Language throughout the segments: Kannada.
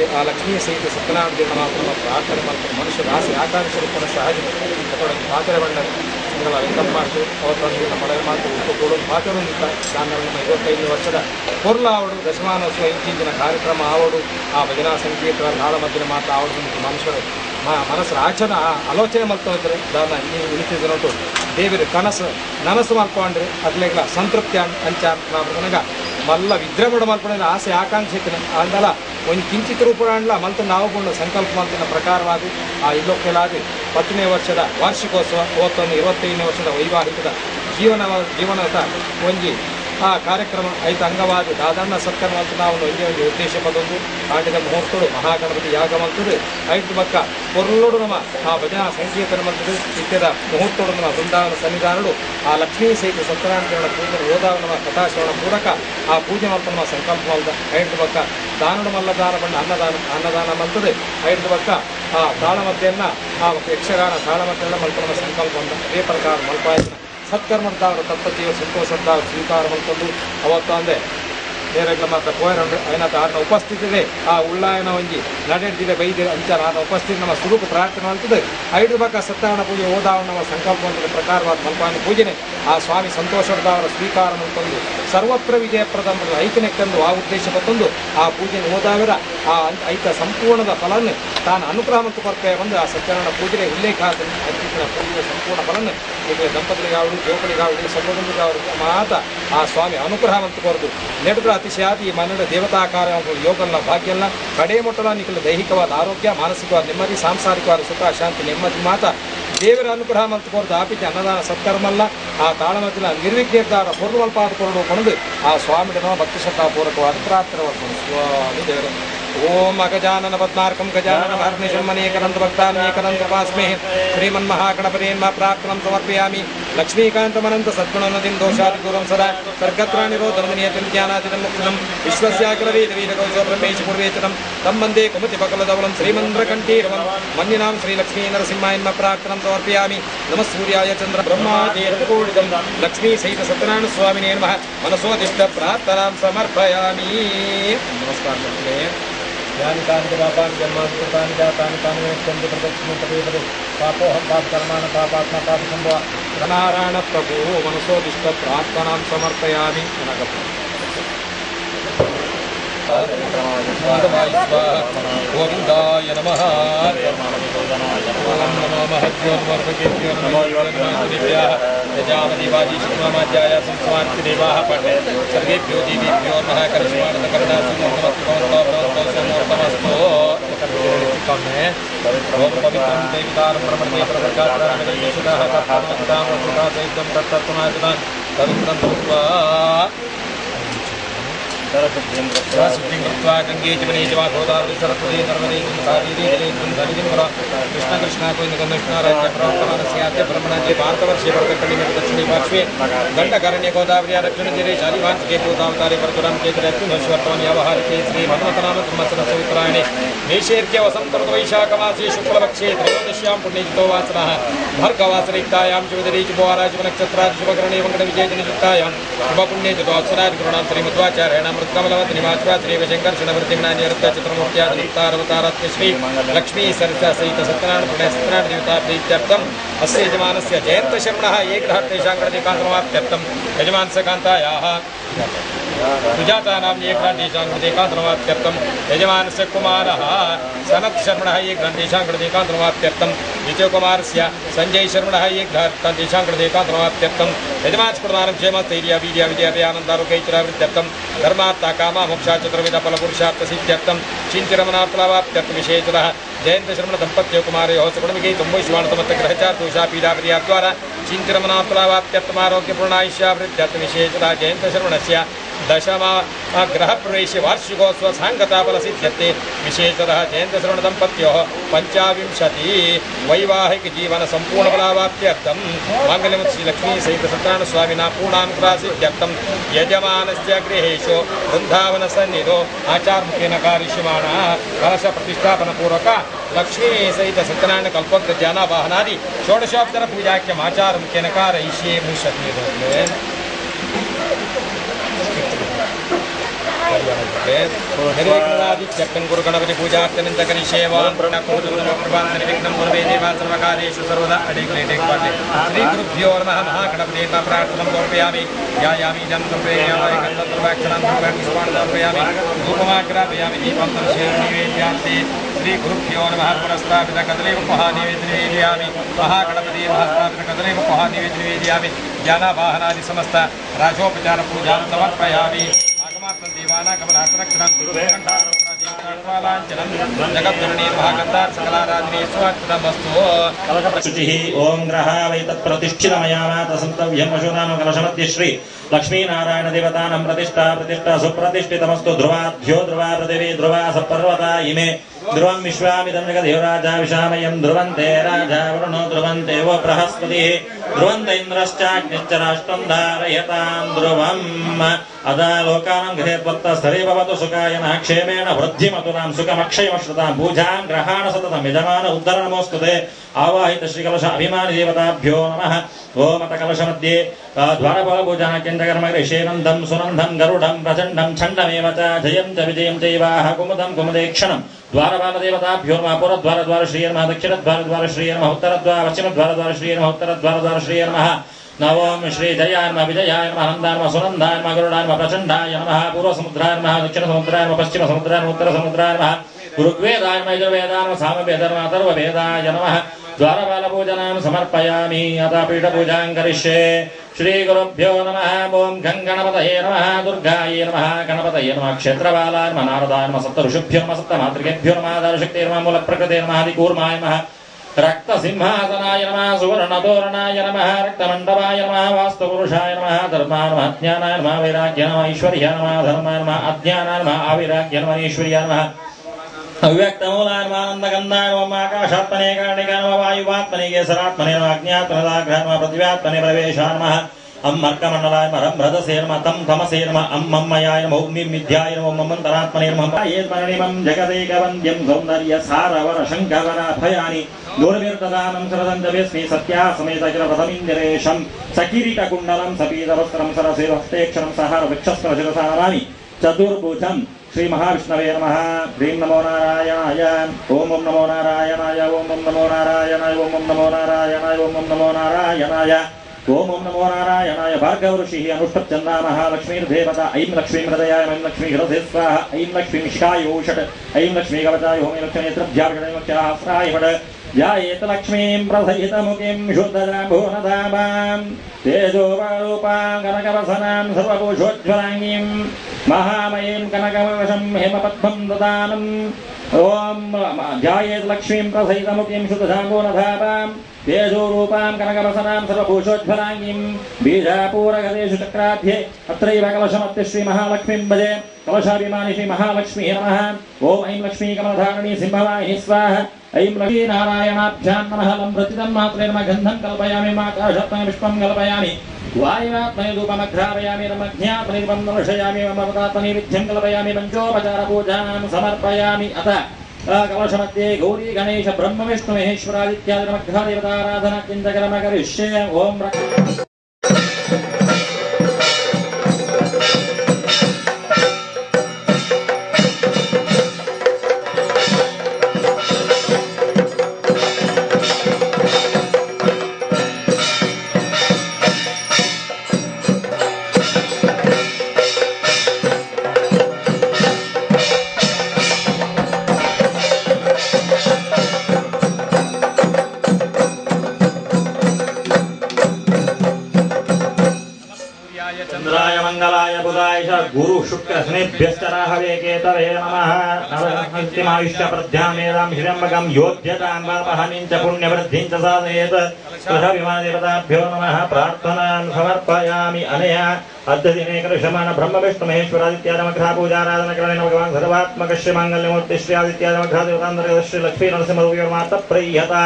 ಮತ್ತೆ ಆ ಲಕ್ಷ್ಮೀ ಸಹಿತ ಸತ್ಯನಾರಾಯಣ ದೇವರ ಮಾತ್ರ ಪ್ರಾರ್ಥನೆ ಮಾಡ್ತಾರೆ. ಮನುಷ್ಯರ ಆಸೆ ಆಕಾಂಕ್ಷೆ ಕೂಡ ಸಹಜ ಅದರೊಳಗೆ ಪಾತ್ರೆ ಬಣ್ಣ ತಿಂಗಳ ವೆಲ್ಕಮ್ ಮಾಡ್ತು ಅವತ್ತೊಂದು ನಮ್ಮ ಮಳೆ ಮಾತು ಉಪ್ಪು ಕೊಡೋದು ಪಾತ್ರೊಂದಿತ್ತ ನಾನು ನಮ್ಮ 25 ವರ್ಷದ ಪೊರ್ಲ ಆವಡು ದಶಮಾನೋತ್ಸವ ಇಂಚಿನ ಕಾರ್ಯಕ್ರಮ ಆವಡು ಆ ಭಜನಾ ಸಂಕೀರ್ತರ ನಾಳ ಮಧ್ಯೆ ಮಾತು ಆವಡು ಮನುಷ್ಯರು ಮನಸ್ಸು ಆಚರಣೆ ಆಲೋಚನೆ ಮಾಡ್ಕೊಂಡ್ರೆ ದಾನ ನೀವು ಉಳಿತಿದ್ದು ನೋಟು ದೇವರು ಕನಸು ನನಸು ಮಾಡ್ಕೊಂಡ್ರೆ ಅದ್ಲೆಲ್ಲ ಸಂತೃಪ್ತಿ ಅಂಚ ನನಗ ಮಲ್ಲ ವಿಜೃಂಭಣೆ ಮಾಡ್ಕೊಂಡ್ರೆ ಆಸೆ ಆಕಾಂಕ್ಷೆ ಅಂದಲ್ಲ ಒಂದು ಕಿಂಚಿತ್ ರೂಪ ಅಂಡ್ಲ ಮಲ್ತು ನಾವು ಕೊಂಡು ಸಂಕಲ್ಪ ಮಾಡ್ತಿನ ಪ್ರಕಾರವಾಗಿ ಆ ಇಲ್ಲೊಕ್ಕೆಲಾಗಿ 10ನೇ ವರ್ಷದ ವಾರ್ಷಿಕೋತ್ಸವ 25ನೇ ವರ್ಷದ ವೈವಾಹಿಕದ ಜೀವನದ ಒಂಜಿ ಆ ಕಾರ್ಯಕ್ರಮ ಐದು ಅಂಗವಾದ ದಾದಣ್ಣ ಸತ್ಕರ್ಮ ಅಂತ ನಾವು ಒಂದು ಉದ್ದೇಶ ಪದೊಂದು ಆಟಿದ ಮುಹೂರ್ತಗಳು ಮಹಾಗಣಪತಿ ಯಾಗ ಮಂತದ್ದು ಐದು ಪಕ್ಕ ಪೊರ್ಲೋಡು ನಮ್ಮ ಆ ಭಜನಾ ಸಂಕೀರ್ತನ ಮಂತದ್ದು ನಿತ್ಯದ ಮುಹೂರ್ತೋಡು ನಮ್ಮ ಬೃಂದಾವನ ಸನ್ನಿಧಾನಗಳು ಆ ಲಕ್ಷ್ಮೀ ಸಹಿತ ಸತ್ಯನಾರಾಯಣ ಪೂಜೆ ಓದಾವ ನಮ್ಮ ಕಥಾಶ್ರವಣ ಪೂರಕ ಆ ಪೂಜೆ ಮಾಡ್ತಾ ನಮ್ಮ ಸಂಕಲ್ಪ ಮಾಡಿದ ಐದು ಪಕ್ಕ ದಾನಡು ಮಲ್ಲದಾನ ಬಣ್ಣ ಅನ್ನದಾನ ಮಂತದ್ದು ಐದು ಪಕ್ಕ ಆ ತಾಳಮದ್ದೆಯನ್ನು ಆ ಯಕ್ಷಗಾನ ತಾಳಮದ್ದೆಲ್ಲ ಮಲ್ಪನ ಸಂಕಲ್ಪ ಅಂತ ಅದೇ ಪ್ರಕಾರ ಮಲ್ಪಾಯನ ಸತ್ಕರ್ಮದ್ದಾವರು ತಪ್ಪತ್ತೀವ ಸಂತೋಷದ್ದಾವ ಸ್ವೀಕಾರ ಮಾಡ್ಕೊಂಡು ಅವತ್ತು ಅಂದೆ ಬೇರೆಲ್ಲ ಮಾತ್ರ ಪೋಯರಂಡು ಐನಾಥ ಆರ್ನ ಉಪಸ್ಥಿತಿದೆ ಆ ಉಳ್ಳಾಯನ ಒಂಜಿ ನಡೆದಿದೆ ಬೈದಿದೆ ಅಂಚಾರ ಆರ್ನ ಉಪಸ್ಥಿತಿ ನಮ್ಮ ಸ್ವರೂಪ ಪ್ರಾರ್ಥನೆ ಮಾಡ್ತದೆ ಐದು ಪಕ್ಕ ಸತ್ಯನಾರಾಯಣ ಪೂಜೆ ಓದಾವ ನಮ್ಮ ಸಂಕಲ್ಪ ಅಂತ ಪ್ರಕಾರವಾದ ಮಲ್ಪಾಯನ ಪೂಜೆನೆ ಆ ಸ್ವಾಮಿ ಸಂತೋಷದ್ದಾವರ ಸ್ವೀಕಾರ ಮಾಡ್ಕೊಂಡು ಸರ್ವತ್ರ ವಿಜಯಪ್ರದ ಐಕ್ಯನೆಕ್ಕಂದು ಆ ಉದ್ದೇಶ ಪತ್ತೊಂದು ಆ ಪೂಜೆ ಓದಾವಿರ ಆ ಐತ ಸಂಪೂರ್ಣದ ಫಲನ್ನು ತಾನು ಅನುಗ್ರಹ ಮತ್ತು ಕೊರತೆ ಬಂದು ಆ ಸತ್ಯನಾರಾಯಣ ಪೂಜೆಗೆ ಉಲ್ಲೇಖ ಅಂತಿನ ಪೂಜೆಯ ಸಂಪೂರ್ಣ ಫಲನ್ನು ಈಗ ದಂಪತಿಗಳಿಗಾವಡು ಜೋಕಳಿಗಾವಡು ಸಹೋದರಿಗಾವಡು ಮಾತ ಆ ಸ್ವಾಮಿ ಅನುಗ್ರಹ ಮತ್ತು ಕೊರದು ನಡೆದ ಅತಿಶಯಾದಿ ಈ ಮನ್ನಡ ದೇವತಾಕಾರ ಯೋಗಲ್ಲ ಭಾಗ್ಯಲ್ಲ ಕಡೆ ಮೊಟ್ಟಲ ನಿಖಲ ದೈಹಿಕವಾದ ಆರೋಗ್ಯ ಮಾನಸಿಕವಾದ ನೆಮ್ಮದಿ ಸಾಂಸಾರಿಕವಾದ ಸುಖ ಶಾಂತಿ ನೆಮ್ಮದಿ ಮಾತ ದೇವರ ಅನುಗ್ರಹ ಮತ್ತು ಕೊರದು ಆಪಿತಿ ಅನ್ನದಾನ ಸತ್ಕರ್ಮಲ್ಲ ಆ ತಾಳಮತ್ತಿನ ನಿರ್ವಿಘ್ನದಾರ ಪೂರ್ವಲ್ಪಾದ ಕೊರಡು ಕೊಣದು ಆ ಸ್ವಾಮಿನ ಭಕ್ತಿ ಶ್ರದ್ಧಾಪೂರ್ವಕವಾದ ಪ್ರಾರ್ಥನೆ ಸ್ವಾಮಿ ದೇವರು ಓಂ ಅಗಜಾನನ ಪದ್ಮಾರ್ಕಂ ಗಜಾನನ ಮಹರ್ನಿಶಮ್ಮನೇಕನಂದ ಭಕ್ತಾನೇಕನಂದಪಾಸ್ಮೇ ಶ್ರೀಮನ್ಮಹಾಗಣಪತಿಯನ್ಮ ಪ್ರಾರ್ಥನಂ ಸಮರ್ಪಯಾಮಿ ಲಕ್ಷ್ಮೀಕಾಂತಮನಂತ ಸದ್ಗುಣನದಿಂ ದೋಷಾದಿ ದೂರಂ ಸದಾ ಸರ್ಗತ್ರಾಣಿರೋಧನಮನಿಯತಿಂ ಜ್ಞಾನಾದಿದಂ ಮುಕ್ತಿದಂ ವಿಶ್ವಸ್ಯಾಖಿಲ ವೇದ ವೇದಕೌಶೋ ಬ್ರಹ್ಮೇಶ ಪೂರ್ವೇತನಂ ತಂ ವಂದೇ ಕುಮತಿ ಬಕಲಧವಲಂ ಶ್ರೀಮಂದ್ರಕಂಠೀರವಂ ಮನ್ಯನಾಂ ಶ್ರೀಲಕ್ಷ್ಮೀ ನರಸಿಂಹಾಯನ್ಮ ಪ್ರಾರ್ಥನಂ ಸಮರ್ಪಯಾಮಿ ನಮಃ ಸೂರ್ಯಾಯ ಚಂದ್ರ ಬ್ರಹ್ಮಾದೇರ್ಕೋಡಿದಂ ಲಕ್ಷ್ಮೀ ಸಹಿತ ಸತ್ಯನಾರಾಯಣ ಸ್ವಾಮಿನೇ ನಮಃ ಮನಸೋದಿಷ್ಟ ಪ್ರಾರ್ಥನಾಂ ಸಮರ್ಪಯಾಮಿ ನಮಸ್ಕಾರ यानि तानि पापानि जन्मान्तराणि जातानि तानि वेत्तन्ति प्रदक्षिणं पदे पदे पापोऽहं पापकर्माणि पापात्मा पापसम्भवा नारायण प्रभु मनसोदिष्ट प्रार्थनां समर्पयामि गोविन्दाय नमः ओम नमो महद्योन्वर्गेभ्यो नमः यजामदेवादिशिवमाध्याय संस्वार्तिदेवाः पठे सर्वेभ्यो देवेभ्यो नमः करिष्मानन्दकरुणासिंहमस्तु ओम पवित्रं देवितारं प्रमदे प्रवर्गात्राणवेशुतः तत्त्वमतामसुतासहितं तत्तत्त्वमागता तरुणं भूत्वा सरस्वतीं कृत्वा गंगे च वने च वा गोदावरी सरस्वती नर्मदे कावेरी जलेऽस्मिन् सन्निधिं कुरु कृष्ण कृष्ण गोविन्दराज्य प्रवर्तमानस्याद्य ब्रह्मणाद्य भारतवर्षे वर्गकलिमे दक्षिणे पार्श्वे दण्डकारण्ये गोदावरी दक्षिणतीरे शालिवांशिके गोदावतारे परशुराम क्षेत्रेऽस्मिन् व्यावहारिके श्री भगवतनाम संवत्सरसवित्रायणे मेषेऽर्घ्य वसन्तऋतुवैशाखमासे शुक्लपक्षे त्रयोदश्यां पुण्ययुक्तो वासरः भर्गवासरयुक्तायां शुभदिने शुभवाराशुभनक्षत्रात् शुभकरणे मङ्गलविजयजनयुक्तायां शुभपुण्ये चतुस्वरात् गुरुणान्तरे मध्वाचार्येण कमलवती निवासवा श्री विशंकर शरणवृत्तिमनानिवृत्त चित्रमूर्त्यादितारवतारत्य श्री लक्ष्मी सरिता सहित सत्यनारायण पुण्य सत्यनारायण देवता प्रीत्यर्थम अस्य यजमानस्य जयंत शर्मणः एकग्रहतेषाङ्गणदेकान्तरमाप्त्यर्थं यजमानस्य कान्तायाः सुजातानां एकग्रहतेषाङ्गणदेकान्तरमाप्त्यर्थं यजमानस्य कुमारः सनत् शर्मणः एकग्रहतेषाङ्गणदेकान्तरमाप्त्यर्थं द्वितीयकुमारस्य संजय शर्मणः एकग्रहतेषाङ्गणदेकान्तरमाप्त्यर्थं यजमानस्कृतानं क्षेमस्थैर्य वीर्य विजयाभियानन्दारोग्यैश्वर्यावृत्त्यर्थं धर्मार्थ काम मोक्षा चतुर्विध फलपुरुषार्थसिद्ध्यर्थं चिन्तिरमनाप्लावाप्त्यर्थं विशेषतः जयंत शर्मण दंपत्यो कुमारयोः सुगुणमिगे तुम्बैश्वाणतमत्त ग्रहचार दोषा पीडापर्याद्वारा चिन्तिरमनाप्लावाप्त्यर्थमारोग्यपूर्णायुष्यावृत्त्यर्थं विशेषतः जयंत शर्मणस्य दशमा ग्रहप्रवेशे वार्षिकोत्सव सांगताफलसिद्ध्यर्थे विशेषतः जयंत शर्मण दंपत्योः 25 वैवाहिक जीवन संपूर्णफलावाप्त्यर्थं मांगल्यं श्री लक्ष्मी सहित सत्यनारायण स्वामिना पूर्णानुग्रहसिद्ध्यर्थं यजमानस्य गृहेषु वृन्दावन सन्निधौ आचारमुखेन कारिष्यमाणः कलश प्रतिष्ठापनपूर्वक लक्ष्मी सहित सत्यनारायण कल्पोक्त ध्यानावाहनादि षोडशोपचार पूजाख्यम आचारमुखेन कारयिष्ये मुष्यति चक्रं गुरु गणपति पूजार्चनं च करिष्येवान् विघ्नं गुरुवे देवा सर्वकार्येषु सर्वदा अडिक्लेटेक्पाटे श्री गुरुभ्यो नमः महागणपते प्रार्थनं समर्पयामि ध्यायामि जं समर्पयामि गन्धर्वाक्षरां समर्पयामि धूपमाग्रापयामि दीपं निवेदयामि श्री गुरुभ्यो नमः पुनस्तापित कदलीव महानिवेदयामि महागणपति महास्थापित कदलीव महानिवेदयामि ज्ञानावाहनादि समस्त राजोपचार पूजां समर्पयामि ओं ग्रह वै तत्प्रतिष्ठितमयामात संतव्यं वशुनाम कलशमध्ये श्री लक्ष्मीनारायण देवतानां प्रतिष्ठा सुप्रतिष्ठितमस्तु ध्रुवाभ्यो ध्रुवा पृथिवी ध्रुवा सपर्वता इमे ध्रुवं विश्वामिदं जगदेवराजा विशामयं ध्रुवन्ते राजा वरुणो ध्रुवन्ते वो बृहस्पतिः ध्रुवन्त इन्द्रश्चाग्निश्च राष्ट्रं धारयतां ध्रुवम् अदा लोकानां गृहेत्वत्त स्तरे भवतु सुखायनः क्षेमेण वृद्धिमतुनां सुखमक्षयमश्रुतां पूजां ग्रहाण सततं यजमान उद्धरणमोऽस्तुते आवाहित श्रीकलश अभिमानि देवताभ्यो नमः ओम अथ कलशमध्ये द्वारपालपूजाः केन्द्रकर्मगृहेनन्दं सुनन्दं गरुडं प्रचण्डं छण्डमेव च जयं च विजयं चैवाह कुमुदं कुमुदेक्षणं द्वारपालदेवताभ्यो नमः पुरद्वारद्वार श्रीये नमः दक्षिणद्वारद्वार श्रीये नमः उत्तरद्वार पश्चिमद्वारद्वार श्रीये नमः उत्तरद्वारद्वार श्रीये नमः नवों श्री जयाय नमः विजयाय नमः आनन्दाय नमः सुनन्दाय नमः गरुडाय नमः प्रचण्डाय नमः पूर्वसमुद्राय नमः दक्षिणसमुद्राय नमः पश्चिमसमुद्राय नमः उत्तरसमुद्राय नमः ऋग्वेदाय नमः यजुर्वेदाय नमः सामवेदाय नमः अथर्ववेदाय नमः द्वारपालपूजनां समर्पयामि अतः पीठपूजां करिष्ये श्रीगुरुभ्यो नमः ओं गं गणपतये नमः दुर्गायै नमः गणपतये नमः क्षेत्रपालाय नमः नारदाय नमः सप्तऋषिभ्यो नमः सप्तमातृकेभ्यो नमः आधारशक्तिये नमः मूलप्रकृते नमः आदिकूर्माय नमः रक्तसिंहासनाय नमः सुवर्णतोरणाय नमः रक्तमण्डपाय नमः वास्तुपुरुषाय नमः धर्माय नमः ज्ञानाय नमः वैराग्याय नमः ऐश्वर्याय नमः धर्माय नमः अज्ञानाय नमः आविराग्याय नमः ऐश्वर्याय नमः अव्यक्तमूलाय नमः आनन्दगन्धाय नमः आकाशात्मने कारणिकाय नमः वायुवात्मने केसरात्मने नमः अज्ञात्मनदाग्रहाय नमः पृथिव्यात्मने प्रवेशाय नमः अम्मर्कमण्डलाय नमः रम्भ्रदसे नमः तं तमसे नमः अम्मम्मयाय नमः उम्मिमिद्याय नमः ममन्तरात्मने नमः येत्मरणिमं जगदेकवन्द्यं सौन्दर्यसारवरशङ्कवराभयानि दूरवीर्तदानं सरदन्तवेस्मि सत्यासमेतकिलप्रथमिन्दिरेशं सकिरीटकुण्डलं सपीतवस्त्रं सरसिरहस्तेक्षरं सहारवृक्षस्करशिरसा नमामि चतुर्भुजं श्री महाविष्णवे नमः ह्रीं नमो नारायणाय ओम नमो नारायणाय ओम नमो नारायणाय ओम नमो नारायणाय ओम नमो नारायणाय ओम नमो नारायणाय भार्गवऋषिः अनुष्ठप्छन्दामः लक्ष्मीर्देवता ऐं लक्ष्मीं हृदयाय ऐं लक्ष्मी हृदये स्वाहा ऐं लक्ष्मीं शिखायोषट् ऐं लक्ष्मी कवचाय होमे लक्ष्मीनेत्रभ्यार्घटं लक्ष्यास्त्राय फट् ध्यायेत लक्ष्मीं प्रसहितमुखीं शुद्धजाम्भुवनधामां तेजोरूपां कनकवसनां सर्वभूषोज्ज्वलाङ्गीं महामयीं कनकवशं हेमपद्मं ददानम् ओम ध्यायेत लक्ष्मीं प्रसहितमुखीं शुद्धजाम्भुवनधामां तेजोरूपां कनकवसनां सर्वभूषोज्ज्वलाङ्गीं बीजापूरगतेषु चक्राध्ये अत्रैव कलशमत्य श्रीमहालक्ष्मीं भजे कलशाभिमानि श्रीमहालक्ष्मी नमः ओम ऐं लक्ष्मी कमलधारिणी सिंहवाहिनी स्वाहा ऐं लक्ष्मीनारायणाभ्यां नमः लम्भृतितं मात्रे नमः गन्धं कल्पयामि माकाशत्मने पुष्पं कल्पयामि वायुवात्मने धूपमघ्रापयामि नमज्ञात्मने दीपं दर्शयामि ममवदात्मने विद्यं कल्पयामि पञ्चोपचारपूजां समर्पयामि अथ कलशमध्ये गौरी गणेश ब्रह्म विष्णु महेश्वरादित्यादि नमग्रहदेवताराधना चिन्तकर्म करिष्ये ओम गुरु शुक्र शनेभ्यश्च राहवे केतवे नमः नवतिमायुष्य प्रध्यामेदां हिरण्यकं योध्यतां वापहानिं च पुण्यवृद्धिं च साधयेत् कृष्णविमानदेवताभ्यो नमः प्रार्थनां समर्पयामि अनया अद्यदिने कलशमान ब्रह्म विष्णु महेश्वरादित्यादमग्रहपूजाराधनकरणेन भगवान् सर्वात्मक श्रीमाङ्गल्यमूर्ति श्री आदित्यादमग्रहदेवतान्तर्गत श्री लक्ष्मी नरसिंहरूपमार्थ प्रीयता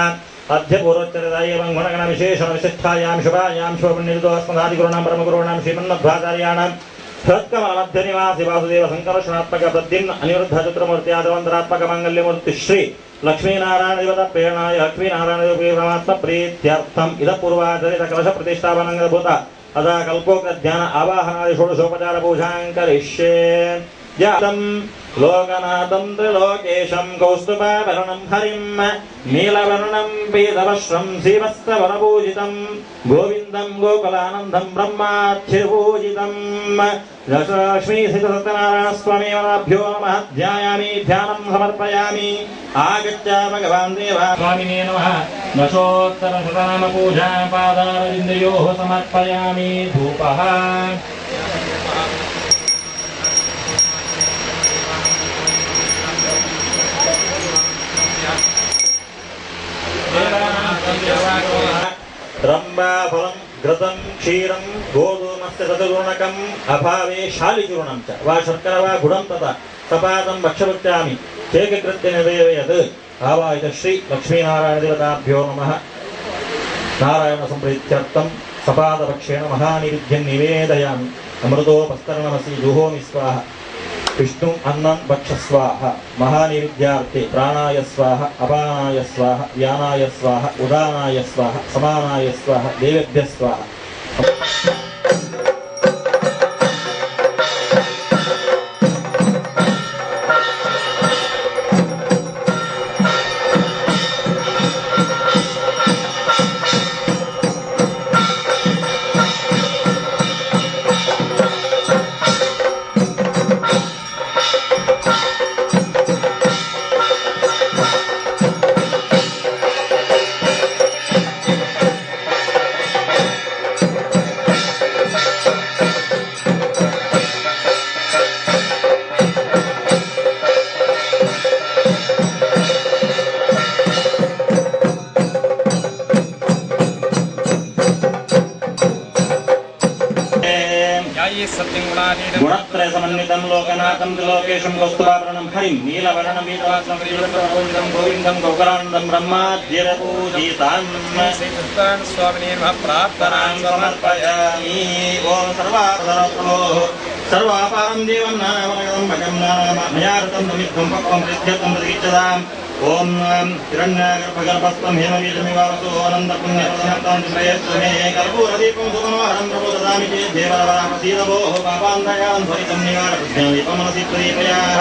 अद्य पूर्वोच्चरिताय एवं गुणगण विशेषण विशिष्टायां शुभायां शुभनिर्दोस्मदादिगुरूणां परमगुरूणां श्रीमन्मध्वाचार्याणां सत्कमलमध्यनिवासि वासुदेव संकर्षणात्मक प्रद्युम्न अनिरुद्ध चतुर्मूर्त्यादवन्तरात्मक माङ्गल्यमूर्ति श्री लक्ष्मीनारायण देवता प्रेरणाय लक्ष्मीनारायण देवतात्म प्रीत्यर्थम् इदः पूर्वाचरित कलश प्रतिष्ठापनङ्गभूत अदा कल्पोक्त ध्यान आवाहनादि षोडशोपचार पूजां करिष्ये जातं लोकनाथं त्रिलोकेशं कौस्तुभाभरणं हरिं नीलवर्णं पीतवस्त्रं श्रीवत्सवरपूजितं गोविन्दं गोकुलानन्दं ब्रह्माच्युतपूजितं लक्ष्मीसहितसत्यनारायणस्वामी वराभ्यो नमः ध्यायामि ध्यानं समर्पयामि आगच्छ भगवान् देवा स्वामिने नमः दशोत्तरशतनामपूजां पादारविन्दयोः समर्पयामि धूपः रंबाफलं घृतं क्षीरं गोधूमस्य तदुर्णकम् अभावे शालिचूर्णं च वा शर्करा वा गुडं तथा सपादं भक्षपृच्छामि केककृत्य निवेदयत् आवाहित श्री लक्ष्मीनारायणदेवताभ्यो नमः नारायणसम्प्रीत्यर्थं सपादभक्षेण महानिवेद्यं निवेदयामि अमृतोपस्तरणमसि जुहोमि स्वाहा विष्णु अन्नं भक्ष स्वाहा महानिवेद्यार्थे प्राणाय स्वाहा अपानाय स्वाहा व्यानाय स्वाहा उदानाय स्वाहा समानाय स्वाहा देवेभ्यः स्वाहा गुणत्रय समन्वितं लोकनाथं त्रिलोकेशं कौस्तुभाभरणं हरिं नीलवर्णं पीतवस्त्रं श्रीवत्सवरपूजितं गोविन्दं गोकुलानन्दं ब्रह्माद्यपूजितं स्वामिने नमः प्रार्थनां समर्पयामि ॐ सर्वापदरप्रभोः सर्वापारं देवं नानावनगतं भजं नानामयार्थं नमित्तं पक्वं सिद्ध्यर्थं प्रतीक्षताम् ओम हिरण्यगर्भगर्भस्थं हेमवीजमिवावसो आनन्दपुण्यप्रदमत्तां श्रेयस्मे कर्पूरदीपं सुमनोहरं प्रभो ददामि चेत् देवरवरामसीदवोः पापान्धयान् ध्वरितं निवारदीपमनसि त्वदीपयाः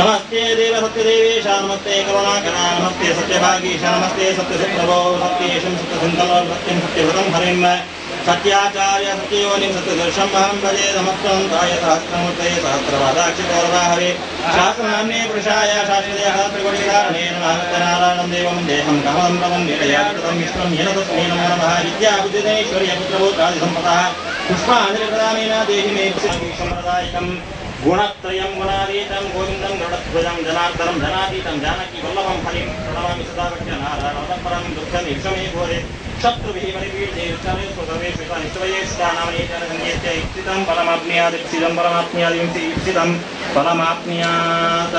नमस्ते देव सत्यदेवेश नमस्ते करुणाकरा नमस्ते सत्यभागीश नमस्ते सत्यसुप्रभो सत्येशं सत्यसङ्कल्प सत्यं सत्यव्रतं हरिं सत्याचार्य सत्ययोनिं सत्यदर्शम् अहं भजे समस्तन्ताय सहस्रमूर्तये सहस्रपादाक्षिपौर्वाहवे शास्त्रनाम्ने पुरुषाय शाश्वतयः त्रिगुणिकारणेन नारायणं देवं देहं कमलं प्रभं निरयाकृतं विष्णुं येन तस्मै नमो नमः विद्याबुद्धिधनैश्वर्यपुत्रभूत्रादिसम्पदः पुष्पाञ्जलिप्रदानेन देहि मे सम्प्रदायकम् गुणत्रयं गुणातीतं गोविन्दं गरुडध्वजं जनार्दनं जनातीतं जानकीवल्लभं हरिं प्रणमामि सदा भक्त्यनारायणं परं दुःखनिक्षमे घोरे शत्रुभिः परिपीड्ये सर्वेषु सर्वेषु निश्चयेष्टानामनेत्यनगण्येत्य इप्सितं परमाप्नुयादिप्सितं परमाप्नुयादिंसि इप्सितं परमाप्नुयात्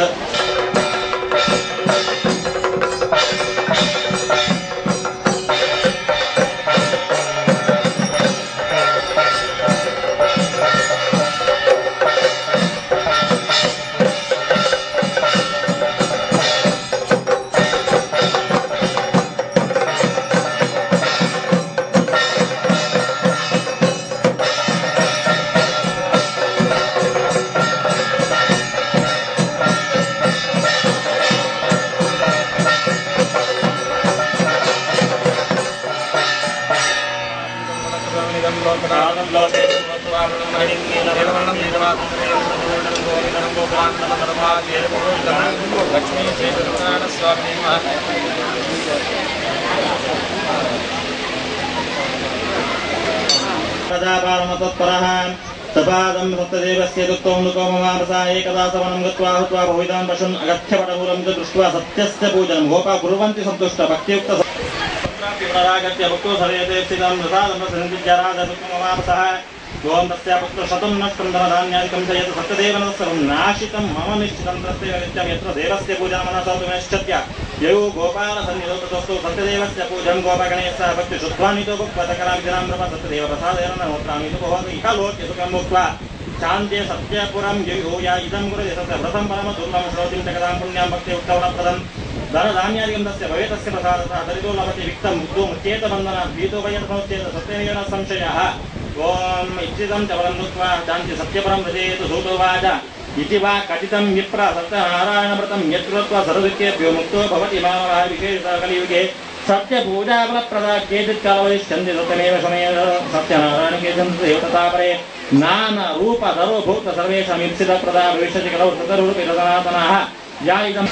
सपादं सत्यदेवस्य दुःखं लुकोममापसा एकदा सवनं गत्वा हुत्वा बहुविधान् पशून् अगत्यपटमूलं च दृष्ट्वा सत्यस्य पूजनं गोपा कुर्वन्ति सन्तुष्ट भक्तियुक्त पुनरागत्य भक्तो सर्यते स्थितं प्रसादं दुःखममापसः गों तस्य पुत्रशतं नष्टं धनधान्यादिकं च यत् सत्यदेवनं सर्वं नाशितं मम निश्चितं तस्यैव नित्यं यत्र देवस्य पूजनं मनसा तु निश्चित्य यो गोपालसन्निधौ ततोस्तु सत्यदेवस्य पूजं गोपगणैः सह भक्तिशुद्ध्वानितो भक्तकराभिजनां ब्रह्म सत्यदेव प्रसादेन नमोत्रामि तु भवतु इह लोके सुखं भुक्त्वा शान्ते सत्यपुरं यो या इदं कुरुते सत्यव्रतं परमदुर्लभं श्रोतिं च कदां पुण्यां भक्तियुक्तवरप्रदं धनधान्यादिकं तस्य भवेतस्य प्रसादतः दरितो लभते विक्तं मुक्तो मुच्येतबन्धनात् भीतो वयत्मोच्येत सत्यमेव न संशयः ओम इच्छितं च वरं दत्त्वा शान्ति सत्यपरं व्रजेतु सूतोवाच इति वा कथितं विप्र सत्यनारायणव्रतं यत्कृत्वा सर्वदुःखेभ्यो मुक्तो भवति मानवः विशेषतः कलियुगे सत्यपूजाफलप्रदा केचित् कालवदिष्यन्ति सत्यमेव शमेन सत्यनारायण केचन देवतापरे नानरूप सर्वभूत सर्वेषाम् ईप्सितप्रदा भविष्यति खलु सतरूपी सनातनः या इदं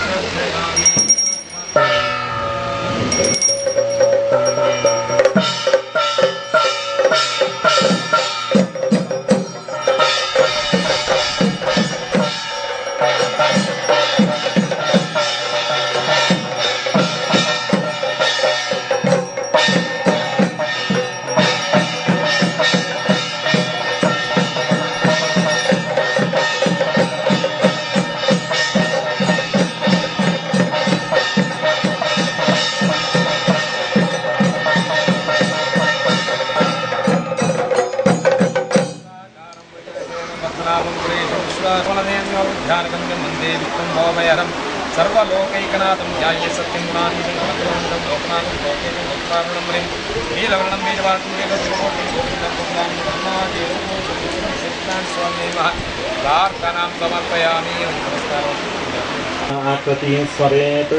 सर्वलोकैकनाथं ध्याये सत्यं गुणान्वितं गुणप्रवणं लोकनाथं लोकेशं लोककारुणं मुनिं नीलवर्णं बीजवाटं देवदेवकोटिं गोविन्दं पुण्डां ब्रह्मादेवं स्वामिनः प्रार्थनां समर्पयामि नमस्कारः आकृतिं स्मरेत्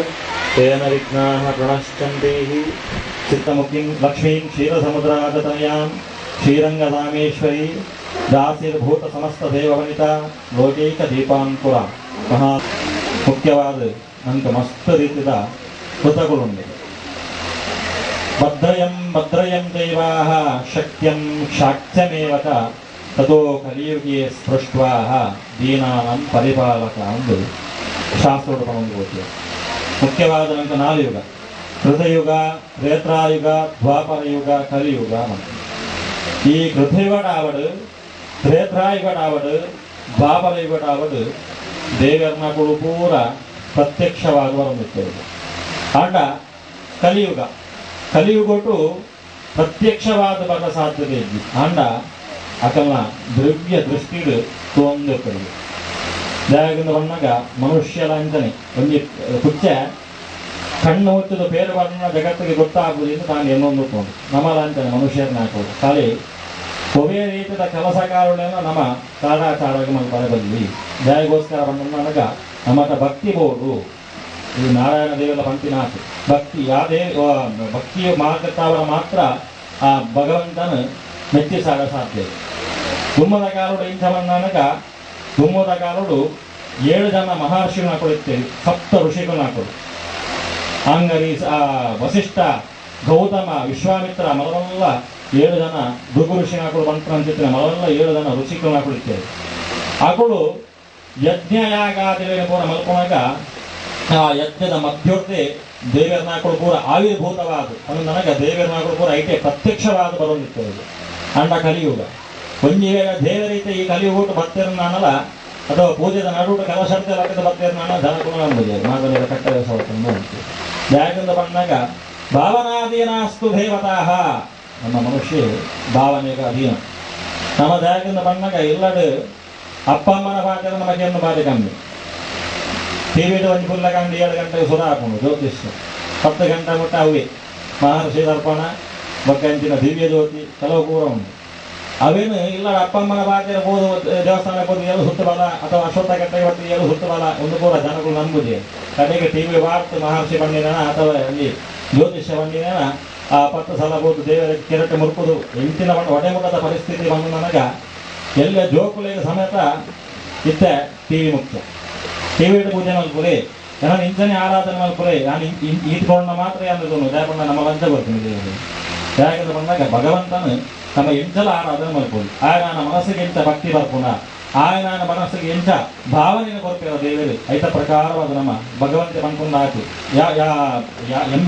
तेन विघ्नाः प्रणश्यन्ति चित्तमुखीं लक्ष्मीं क्षीरसमुद्रागतनयां श्रीरङ्गरामेश्वरी दासीर्भूतसमस्तदेववनिता ಲೋಕೈಕದೀಪಾಂಕುರ ಮಹಾ ಮುಖ್ಯವಾದ ನನಗೆ ಮಸ್ತ್ ರೀತಿಯ ಕೃತಗಳುಂಟು ಭದ್ರಯಂ ದೈವಾಹ ಶಕ್ಯಂ ಶಾಕ್ಯಮೇವ ಚ ತಥೋ ಕಲಿಯುಗೆ ಸ್ಪೃಷ್ಟ್ವಾ ದೀನಾನಂ ಪರಿಪಾಲಕ ಎಂದು ಶಾಸ್ತ್ರೋಡ ಪಣಂದು ಮುಖ್ಯವಾದ ನನಗೆ 4 ಯುಗ ಕೃತಯುಗ ತ್ರೇತಾಯುಗ ದ್ವಾಪರ ಯುಗ ಕಲಿಯುಗ ಈ ಕೃತಯುಗಡಾವಡು ತ್ರೇತಾಯುಗಡಾವಡು ದ್ವಾಪರ ಯುಗಡಾವಡು ದೇವರನ್ನಗಳು ಪೂರ ಪ್ರತ್ಯಕ್ಷವಾಗಿ ಹೊರಬಿಟ್ಟಿರುವುದು ಆಗ ಕಲಿಯುಗಟ್ಟು ಪ್ರತ್ಯಕ್ಷವಾದ ಬರ ಸಾಧ್ಯತೆ ಇದ್ದು ಆಂಡ ಅಕಲ್ನ ದ್ರವ್ಯ ದೃಷ್ಟಿಡು ತೊಂದಿರ್ತದೆ ಜಾಗದಿಂದ ಬಂದಾಗ ಮನುಷ್ಯರ ಅಂತಾನೆ ಒಂದು ಕುಚ್ಚ ಕಣ್ಣು ಹುಟ್ಟಿದ ಬೇರೆ ಬಣ್ಣ ಜಗತ್ತಿಗೆ ಗೊತ್ತಾಗುವುದರಿಂದ ನಾನು ಏನೊಂದು ತಗೊಂಡು ನಮ್ಮಲ್ಲ ಅಂತಾನೆ ಮನುಷ್ಯರನ್ನ ಹಾಕೋದು ಖಾಲಿ ಒವೇ ರೀತಿಯ ಕೆಲಸಗಾರಗಳನ್ನ ನಮ್ಮ ಕಾಡಾಚಾರಕ್ಕೆ ನಾವು ಬರಬಲ್ಲಿ ದಯಗೋಸ್ಕರ ಬಂದಾಗ ನಮ್ಮಟ ಭಕ್ತಿ ಬೋರ್ಡು ಈ ನಾರಾಯಣ ದೇವರ ಪಂಕ್ತಿನಾಥ ಭಕ್ತಿ ಯಾವುದೇ ಭಕ್ತಿಯ ಮಾರ್ಗದವರ ಮಾತ್ರ ಆ ಭಗವಂತನ ಮೆಚ್ಚಿಸಾಗ ಸಾಧ್ಯ ದುಮ್ಮದ ಕಾಲುಡು ಇಂಥವನ್ನಾಗ ದುಮ್ಮದ ಕಾಲುಡು 7 ಜನ ಮಹರ್ಷಿಗಳನ್ನ ಕೊಡುತ್ತೇವೆ 7 ಋಷಿಗಳನ್ನ ಕೊಡು ಅಂಗರಿ ವಸಿಷ್ಠ ಗೌತಮ ವಿಶ್ವಾಮಿತ್ರ ಮೊದಲೆಲ್ಲ 7 ಜನ ಭೃಗು ಋಷಿನ ಹಾಕೊಂಡು ಬಂತು ಅಂತಿದ್ರೆ ಮೊದಲೆಲ್ಲ 7 ಜನ ಋಷಿಗಳನ್ನ ಹಾಕೊಳ್ತೇವೆ ಹಾಕೊಂಡು ಯಜ್ಞಯಾಗಾದಿಗಳನ್ನು ಪೂರ ಮಲ್ಕೊಂಡಾಗ ಆ ಯಜ್ಞದ ಮಧ್ಯೋರ್ತೆ ದೇವರನ್ನ ಹಾಕೊಂಡು ಪೂರ ಆವಿರ್ಭೂತವಾದ ಅದು ನನಗೆ ದೇವರನ್ನ ಹಾಕೊಂಡು ಪೂರ ಐಟೆ ಪ್ರತ್ಯಕ್ಷವಾದ ಬರೋದಿರ್ತದೆ ಅಂಡ ಕಲಿಯುಗ ಒಂದು ವೇಳೆ ದೇವರೀತಿ ಈ ಕಲಿಯುಗ ಬರ್ತಿರೋ ನಾನಲ್ಲ ಅಥವಾ ಪೂಜೆದ ನಡುಟ ಕಲಶರ್ತೆ ಲಕ್ಕದ ಬರ್ತಿರೋ ನಾನು ಜನಗುಣ ನಂಬುದು ಮಾಗಲಿರ ಕಟ್ಟಡ ಸವತನ್ನು ಯಾಕಂತ ಬಂದಾಗ ಭಾವನಾಧೀನಾಸ್ತು ದೇವತಾಹ ನಮ್ಮ ಮನುಷ್ಯ ಭಾವನೆಗೆ ಅಧೀನ ನಮ್ಮ ಜಾಗದಿಂದ ಬಂದಾಗ ಎಲ್ಲಡು ಅಪ್ಪ ಅಮ್ಮನ ಪಾತ್ರ ನಮಗೇನು ಬಾರಿ ಕಮ್ಮಿ ಟಿವಿದು ಒಂದು ಫುಲ್ಲ ಕಂಡು 7 ಗಂಟೆಗೆ ಸುರ ಹಾಕೊಂಡು ಜ್ಯೋತಿಷ್ಯ 10 ಗಂಟೆ ಮುಟ್ಟ ಅವೇ ಮಹರ್ಷಿ ದರ್ಪಣ ಬಗ್ಗಂಚಿನ ದಿವ್ಯ ಜ್ಯೋತಿ ಕೆಲವು ಕೂಡ ಉಂಟು ಅವೇನು ಇಲ್ಲ ಅಪ್ಪ ಅಮ್ಮನ ಪಾತ್ರ ಬೋದು ದೇವಸ್ಥಾನ ಬೋದು ಎಲ್ಲ ಸುತ್ತಬಲ್ಲ ಅಥವಾ ಅಶ್ವತ್ಥ ಗಂಟೆ ಇವತ್ತು ಎಲ್ಲ ಸುತ್ತಬಲ್ಲ ಒಂದು ಕೂಡ ಜನಗಳು ನಂಬುದೇ ಕಡೆಗೆ ಟಿವಿ ವಾರ್ತೆ ಮಹರ್ಷಿ ಬಂದಿನ ಅಥವಾ ಅಲ್ಲಿ ಜ್ಯೋತಿಷ್ಯ ಬಂದಿನ ಆ 10 ಸಲ ಬೋದು ದೇವರ ಕೆರಟೆ ಮುರುಕುದು ಇಂಚಿನ ಒಡೆಮುಖದ ಪರಿಸ್ಥಿತಿ ಬಂದು ನನಗೆ ಎಲ್ಲ ಜೋಕುಲಿಗೆ ಸಮೇತ ಇತ್ತೆ ಟಿವಿ ಮುಖ್ಯ ಟಿವಿ ಪೂಜೆ ಮಲ್ಪುರಿ ನಾನು ಇಂಚನೆ ಆರಾಧನೆ ಮಲ್ಪುರಿ ನಾನು ಈಟ್ಕೊಂಡ ಮಾತ್ರ ಅನ್ನೋದು ದಯಕೊಂಡ ನಮ್ಮ ಲಂಚ ಬರ್ತೀನಿ ದೇವರು ಯಾಕಂದ್ರೆ ಬಂದಾಗ ಭಗವಂತನು ನಮ್ಮ ಎಂಚಲ ಆರಾಧನೆ ಮಲ್ಪುರಿ ಆಗ ನನ್ನ ಮನಸ್ಸಿಗೆ ಎಂಚ ಭಕ್ತಿ ಬರ್ಪುಣ ಆಗ ನನ್ನ ಮನಸ್ಸಿಗೆ ಎಂಚ ಭಾವನೆಯನ್ನು ಕೊಡ್ತೀರ ದೇವರು ಐತ ಪ್ರಕಾರವಾದ ನಮ್ಮ ಭಗವಂತ ಬಂದ್ಕೊಂಡು ಹಾಕಿ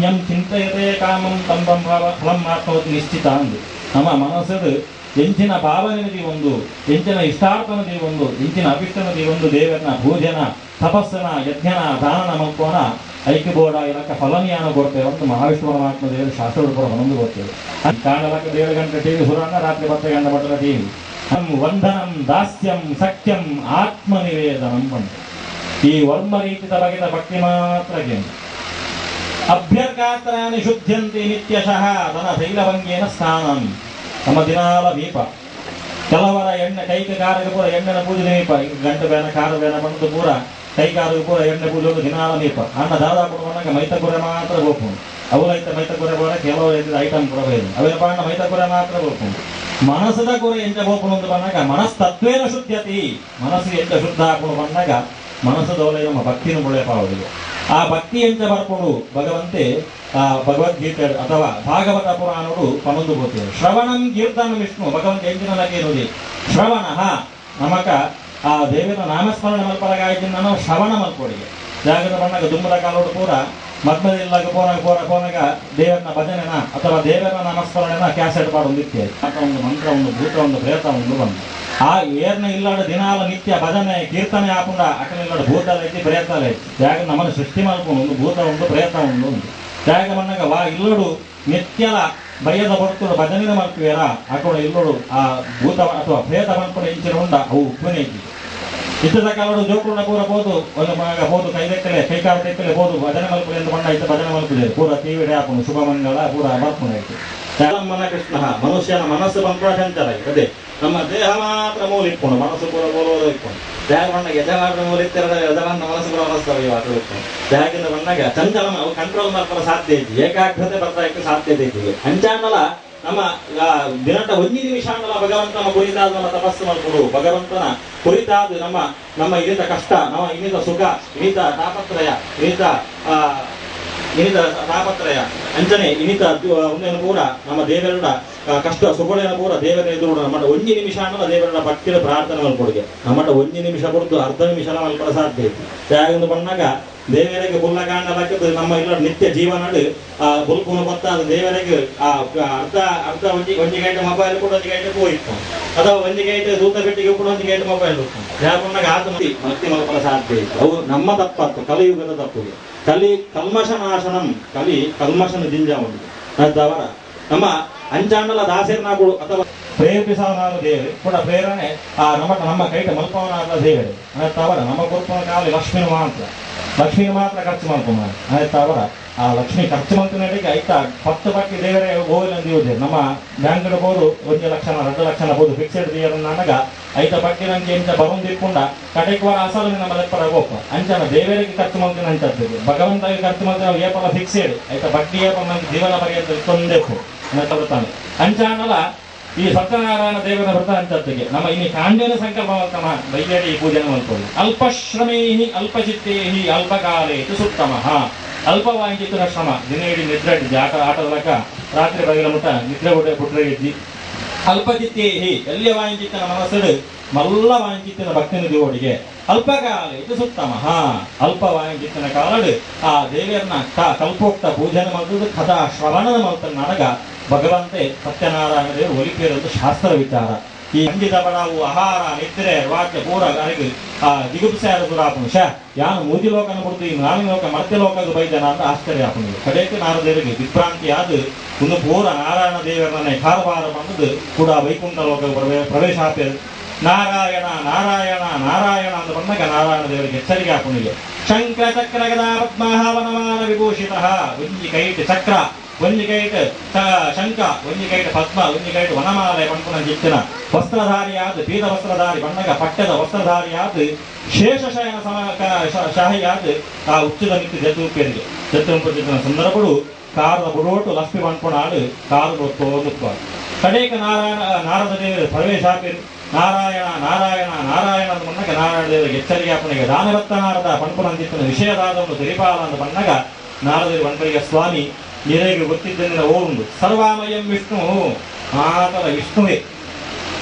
ಎಂ ಚಿಂತೆಯತೆ ಕಾಮಂ ತಂಬಂ ಫಲಂ ಆತ್ಮವತಿ ನಿಶ್ಚಿತ ಅಂದು ನಮ್ಮ ಮನಸ್ಸದು ಎಂಚಿನ ಭಾವನೆನದಿ ಒಂದು ಎಂಚಿನ ಇಷ್ಟಾರ್ಥನದಿ ಒಂದು ಎಂಚಿನ ಅಭಿಷ್ಟನದಿ ಒಂದು ದೇವರನ ಪೂಜನ ತಪಸ್ಸನ ಯಜ್ಞನ ದಾನನ ಮಲ್ಕೋನ ಐಕ್ಯಬೋಡ ಇದಕ್ಕೆ ಫಲನಿಯಾನ ಕೊಡ್ತೇವೆ ಅಂತ ಮಹಾವಿಷ್ಣು ಪರಮಾತ್ಮ ದೇವರು ಶಾಸ್ತ್ರೋಡು ಕೂಡ ಹೊಂದು ಕೊಡ್ತೇವೆ ಕಾಣಲಕ್ಕೆ 7 ಗಂಟೆ ಟಿವಿ ಸುರಾನ ರಾತ್ರಿ 10 ಗಂಟೆ ಮಟ್ಟದ ಟಿವಿ ವಂದನಂ ದಾಸ್ಯಂ ಸಖ್ಯಂ ಆತ್ಮನಿವೇದನಂ ಬಂತು ಈ ವರ್ಮ ರೀತಿಯ ಬಗೆದ ಭಕ್ತಿ ಮಾತ್ರ ಅಭ್ಯರ್ಗಾತ್ರಾನಿ ಶುದ್ಧಂತಿ ನಿತ್ಯಶಃ ತನ ಶೈಲಭಂಗೇನ ಸ್ನಾನಂ ನಮ್ಮ ದಿನಾಲ ದೀಪ ಕೆಲವರ ಎಣ್ಣೆ ಕೈಗೆ ಕಾರಿಗೆ ಪೂರ ಎಣ್ಣೆನ ಪೂಜೆ ನೀಪ ಗಂಟು ಬೇನ ಕಾರು ಬೇನ ಬಂದು ಪೂರ ಕೈ ಕಾರಿಗೆ ಪೂರ ಎಣ್ಣೆ ಪೂಜೆ ದಿನಾಲ ನೀಪ ಅನ್ನ ದಾದಾಪುರ ಬಂದಾಗ ಮೈತ ಕುರೆ ಮಾತ್ರ ಗೋಪುಂಡು ಅವಲೈತ ಮೈತ ಕುರೆ ಬೋರ ಕೆಲವು ಐಟಮ್ ಕೂಡ ಬೈದು ಅವೆಲ್ಲ ಪಾಂಡ ಮೈತ ಕುರೆ ಮಾತ್ರ ಗೋಪುಂಡು ಮನಸ್ಸದ ಕುರೆ ಎಂಚ ಗೋಪುಣ ಅಂತ ಬಂದಾಗ ಮನಸ್ತತ್ವೇನ ಶುದ್ಧತಿ ಮನಸ್ಸು ಎಂಚ ಶುದ್ಧ ಹಾಕೊಂಡು ಬಂದಾಗ ಮನಸ್ಸದವಳೆ ನಮ್ಮ ಭಕ್ತಿನ ಮುಳೆ ಪಾವಡಿಗೆ ಆ ಭಕ್ತಿ ಎಂಚ ಬರ್ಕೊಂಡು ಭಗವಂತೆ ಭಗವದ್ಗೀತೆ ಅಥವಾ ಭಾಗವತ ಪುರಾಣಗಳು ಪನೊಂದು ಗೋತಿವೆ ಶ್ರವಣಂ ಕೀರ್ತನ ವಿಷ್ಣು ಭಗವಂತ ಎಂಚಿನ ಲಗೇನುದಿ ಶ್ರವಣ ನಮಕ ಆ ದೇವರ ನಾಮಸ್ಮರಣೆ ಮಲ್ಪಡಗಾಯ್ತಿನ ನಾವು ಶ್ರವಣ ಮಲ್ಪೊಡಿಗೆ ಜಾಗದ ಬಣ್ಣಗ ದುಮ್ಮದ ಕಾಲೋಡು ಪೂರ ಮದ್ಮದಿಲ್ಲಾಗ ಪೋನಾಗ ದೇವರನ ಭಜನೆನ ಅಥವಾ ದೇವರ ನಾಮಸ್ಮರಣೆನ ಕ್ಯಾಸೆಟ್ ಪಾಡೊಂದಿತ್ತೆ ಒಂದು ಮಂತ್ರ ಒಂದು ಭೂತ ಒಂದು ಪ್ರೇತ ಒಂದು ಬಂದು ಆ ಏರ್ನ ಇಲ್ಲಾಡ ದಿನಾಲ ನಿತ್ಯ ಭಜನೆ ಕೀರ್ತನೆ ಹಾಕೊಂಡ ಅಕಲಿಲ್ಲಾಡ ಭೂತಲ ಐತಿ ಪ್ರೇತಲ ಐತಿ ಜಾಗ ನಮ್ಮನ್ನು ಸೃಷ್ಟಿ ಮಾಡ್ಕೊಂಡು ಒಂದು ಭೂತ ಒಂದು ಪ್ರೇತ ಒಂದು ಜಾಗ ಬಂದಾಗ ವಾ ಇಲ್ಲೋಡು ನಿತ್ಯಲ ಬಯ್ಯದ ಬರ್ತುಡು ಭಜನೆ ಮಾಡ್ತೀವರ ಹಾಕೊಂಡು ಇಲ್ಲೋಡು ಆ ಭೂತ ಅಥವಾ ಪ್ರೇತ ಮಾಡ್ಕೊಂಡು ಇಂಚಿನ ಉಂಡ ಅವು ಉಪ್ಪನೇ ಐತಿ ಇತ್ತದ ಕಾಲೋಡು ಜೋಕುಂಡ ಪೂರ ಬೋದು ಒಂದು ಬೋದು ಕೈದೆಕ್ಕಲೆ ಕೈಕಾಲ ತೆಕ್ಕಲೆ ಬೋದು ಭಜನೆ ಮಲ್ಪುಲೆ ಅಂತ ಬಂಡ ಇತ್ತು ಭಜನೆ ಮಲ್ಪುಲೆ ಪೂರ ತೀವಿಡೆ ಹಾಕೊಂಡು ಶುಭ ಮಂಗಳ ಪೂರ ಬರ್ಕೊಂಡು ಐತಿ ಮನ ಕೃಷ್ಣ ಮನುಷ್ಯನ ಮನಸ್ಸು ಬಂದ ಚಂಚಲ ಅದೇ ನಮ್ಮ ದೇಹ ಮಾತ್ರ ಮೂಲ ಇಟ್ಕೊಂಡು ಮನಸ್ಸು ಪೂರ ಬೋಲೋದು ಇಟ್ಕೊಂಡು ದೇಹ ಬಣ್ಣಗೆ ಯಜಮಾನ ಮೂಲ ಇತ್ತರ ಯಜಮಾನ ಮನಸ್ಸು ಪೂರ ಮನಸ್ಸು ಇಟ್ಕೊಂಡು ದೇಹದಿಂದ ಬಂದಾಗ ಚಂಚಲ ಅವು ಕಂಟ್ರೋಲ್ ಮಾಡ್ಕೊಳ್ಳೋ ಸಾಧ್ಯ ಐತಿ ಏಕಾಗ್ರತೆ ಬರ್ತಾ ಸಾಧ್ಯತೆ ಐತಿ ಅಂಚಾನಲ ನಮ್ಮ ದಿನಟ ಒಂದು ನಿಮಿಷ ಅನ್ನಲ್ಲ ಭಗವಂತನ ಕುರಿತಾದ ತಪಸ್ಸು ಮಾಡ್ಕೊಡು ಭಗವಂತನ ಕುರಿತಾದ ನಮ್ಮ ಇನ್ನಿತ ಕಷ್ಟ ನಮ್ಮ ಇನ್ನಿತ ಸುಖ ಇನ್ನಿತ ತಾಪತ್ರಯ ಇನ್ನಿತ ತಾಪತ್ರಯ ಅಂಚನೆ ಇನ್ನಿತ ಒಂದೇನು ಪೂರ ನಮ್ಮ ದೇವರ ಕಷ್ಟ ಸುಖಗಳೇನ ಪೂರ ದೇವರ ಎದುರು ನಮ್ಮ ಒಂದು ನಿಮಿಷ ಅನ್ನಲ್ಲ ದೇವರ ಭಕ್ತಿಯ ಪ್ರಾರ್ಥನೆ ಮಲ್ಕೊಡಿಗೆ ನಮ್ಮ ಒಂದು ನಿಮಿಷ ಕೊಡ್ತು ಅರ್ಧ ನಿಮಿಷ ಮಲ್ಕೊಳ ಸಾಧ್ಯ ಐತಿ ಯಾಗಂದು ಬಂದಾಗ ದೇವರಿಗೆ ಬುಲ್ಲಕಾಂಡ ಹಾಕಿದ್ದು ನಮ್ಮ ಇಲ್ಲ ನಿತ್ಯ ಜೀವನಡು ಆ ಬುಲ್ಪುನ ಗೊತ್ತಾದ ದೇವರಿಗೆ ಆ ಅರ್ಧ ಒಂಜಿ ಗಂಟೆ ಮೊಬೈಲ್ ಕೂಡ ಒಂದು ಗಂಟೆ ಹೋಯ್ತು ಅಥವಾ ಒಂದು ಗಂಟೆ ದೂತ ಬೆಟ್ಟಿಗೆ ಕೂಡ ಒಂದು ಗಂಟೆ ಮೊಬೈಲ್ ಯಾಕೊಂಡಾಗ ಆತ್ಮತಿ ಭಕ್ತಿ ಮಲ್ಪಲ ಸಾಧ್ಯ ಇತ್ತು ಅವು ನಮ್ಮ ತಪ್ಪತ್ತು ಕಲಿಯುಗದ ತಪ್ಪು ಕಲ್ಮಶನಾಶನಂ ಕಲ್ಮಶನ ಜಿಂಜ ಉಂಟು ಅದವರ ನಮ್ಮ ಅಂಚಾಂಡಲ ದಾಸೇರ್ನಾಗಳು ಅಥವಾ ಪ್ರೇರೇಪಿಸವನಾದ ದೇವರು ಕೂಡ ಪ್ರೇರಣೆ ಆ ನಮ್ಮ ಕೈಟ ಮಲ್ಪವನಾದ ದೇವರು ಅದವರ ನಮ್ಮ ಕೊರ್ಪನ ಕಾಲ ಲಕ್ಷ್ಮೀ ಮಾತ್ರ ಖರ್ಚು ಮಾಡ್ಕೊಂಡ ಅವರ ಆ ಲಕ್ಷ್ಮಿ ಖರ್ಚು ಮಾಡ್ಕೊಂಡಿಗೆ ಆಯ್ತಾ 10 ಪಟ್ಟಿ ದೇವರೇ ಗೋವಿನ ದಿವಸ ನಮ್ಮ ಬ್ಯಾಂಕ್ ಬೋದು 1 ಲಕ್ಷ 2 ಲಕ್ಷ ಬೋದು ಫಿಕ್ಸೆಡ್ ದೇವರನ್ನಾಗ ಐತ ಪಟ್ಟಿ ನಂಗೆ ಎಂತ ಬರೋದಿಕ್ಕೊಂಡ ಕಡೆಗೆ ವಾರ ಅಸಲು ನಮ್ಮ ಲೆಪ್ಪರ ಗೋಪ ಅಂಚನ ದೇವರಿಗೆ ಖರ್ಚು ಮಾಡ್ತೀನಿ ಅಂತದ್ದು ಭಗವಂತಗೆ ಖರ್ಚು ಮಾಡ್ತೀನಿ ನಾವು ಏಪಲ ಫಿಕ್ಸೆಡ್ ಆಯ್ತಾ ಬಡ್ಡಿ ಏಪ ನಮ್ಗೆ ಜೀವನ ಪರ್ಯಂತ ತೊಂದೆಪ್ಪು ಬರ್ತಾನೆ ಅಂಚಾನಲ್ಲ ಈ ಸತ್ಯನಾರಾಯಣ ದೇವರ ವ್ರತ ಅಂತದ್ದಿಗೆ ನಮ್ಮ ಇಲ್ಲಿ ಕಾಂಡೇನ ಸಂಕಲ್ಪವಂತಮ ಬೈಯಡಿ ಪೂಜನೆ ಮಾಡ್ಕೊಳ್ಳಿ ಅಲ್ಪಶ್ರಮೇಹಿ ಅಲ್ಪಚಿತ್ತೇಹಿ ಅಲ್ಪಕಾಲೇತು ಸುತ್ತಮಃ ಅಲ್ಪವಾಂಚಿತನ ಶ್ರಮ ದಿನ ಇಡೀ ನಿದ್ರೆ ಇದ್ದಿ ಆಟದಲಕ ರಾತ್ರಿ ಬಗೆಲ ಮುಟ್ಟ ನಿದ್ರೆ ಪುಟ್ರೆ ಇದ್ದಿ ಅಲ್ಪಚಿತ್ತೇಹಿ ಎಲ್ಲಿಯ ವಾಂಚಿತನ ಮನಸ್ಸಡು ಮಲ್ಲ ವಾಂಚಿತನ ಭಕ್ತಿನ ದೇವಡಿಗೆ ಅಲ್ಪಕಾಲೇತು ಸುತ್ತಮಃ ಅಲ್ಪ ವಾಂಚಿತನ ಕಾಲಡು ಆ ದೇವಿಯರನ್ನ ಕಲ್ಪೋಕ್ತ ಪೂಜನೆ ಮಾಡುವುದು ಕಥಾ ಶ್ರವಣನ ಮಾಡ್ತಾನೆ ನನಗ ಭಗವಂತೆ ಸತ್ಯನಾರಾಯಣ ದೇವರು ಒಲಿಪಿರೋದು ಶಾಸ್ತ್ರ ವಿಚಾರ ಈ ಅಂಜಿದ ಬಡಾವು ಆಹಾರ ನಿದ್ರೆ ವಾಕ್ಯ ಪೂರ ನನಗೆ ಆ ಜಿಗುಪ್ಸೆ ದುರಾಪನು ಯಾನು ಮೂಜಿ ಲೋಕನ ಬಿಡ್ತು ಈ ನಾಲ್ಕು ಲೋಕ ಮರ್ತ್ಯ ಲೋಕದ ಬೈದನ ಅಂತ ಆಶ್ಚರ್ಯ ಹಾಕೊಂಡು ಕಡೆಗೆ ನಾರದೇವರಿಗೆ ವಿಭ್ರಾಂತಿ ಆದ ಒಂದು ಪೂರ ನಾರಾಯಣ ದೇವರನ್ನೇ ಕಾರವಾರ ಬಂದದ್ದು ಕೂಡ ವೈಕುಂಠ ಲೋಕ ಪ್ರವೇಶ ಹಾಕಿದ್ರು ನಾರಾಯಣ ನಾರಾಯಣ ನಾರಾಯಣ ಅಂತ ಬಂದಾಗ ನಾರಾಯಣ ದೇವರಿಗೆ ಎಚ್ಚರಿಕೆ ಹಾಕೊಂಡಿದೆ ಶಂಕರ ಚಕ್ರ ಗದಾ ಪದ್ಮಹಾವನಮಾನ ವಿಭೂಷಿತ ಒಂಜಿ ಕೈಟ್ ಚಕ್ರ ಒಂಜಿ ಕೈಟ್ ಶಂಕ ಒಂಜಿ ಕೈಟ್ ಪದ್ಮ ಒಂಜಿ ಕೈಟ್ ವನಮಾಲೆ ಪಂಪನ ಜಿತ್ತಿನ ವಸ್ತ್ರಧಾರಿಯಾದ ಪೀತ ವಸ್ತ್ರಧಾರಿ ಬಣ್ಣಗ ಪಟ್ಟದ ವಸ್ತ್ರಧಾರಿಯಾದ ಶೇಷಶಯನ ಶಾಹಿಯಾದ ಆ ಉಚ್ಚದ ನಿತ್ಯ ಜತುಪೇರಿಗೆ ಜತುಂಪಜಿನ ಸಂದರ್ಭಗಳು ಕಾರದ ಬುಡೋಟು ಲಕ್ಷ್ಮಿ ಪಂಪನಾಡು ಕಾರು ತೋದುಪ್ಪ ಕಡೇಕ ನಾರದ ದೇವರ ಪ್ರವೇಶ ಹಾಕಿರು ನಾರಾಯಣ ನಾರಾಯಣ ನಾರಾಯಣ ಅಂತ ಬಂದಾಗ ನಾರಾಯಣ ದೇವರಿಗೆ ಎಚ್ಚರಿಕೆ ಹಾಪನೆಗೆ ದಾನರತ್ನ ನಾರದ ಪಂಪನಂತಿತ್ತನ ವಿಷಯದಾದವನ್ನು ತೆರಿಪಾಲ ಅಂತ ಬಂದಾಗ ನಾರದೇವರು ಪಂಪರಿಗೆ ಸ್ವಾಮಿ ನಿನಗೆ ಗೊತ್ತಿದ್ದರಿಂದ ಓಂದು ಸರ್ವಾಮಯಂ ವಿಷ್ಣು ಆತರ ವಿಷ್ಣುವೇ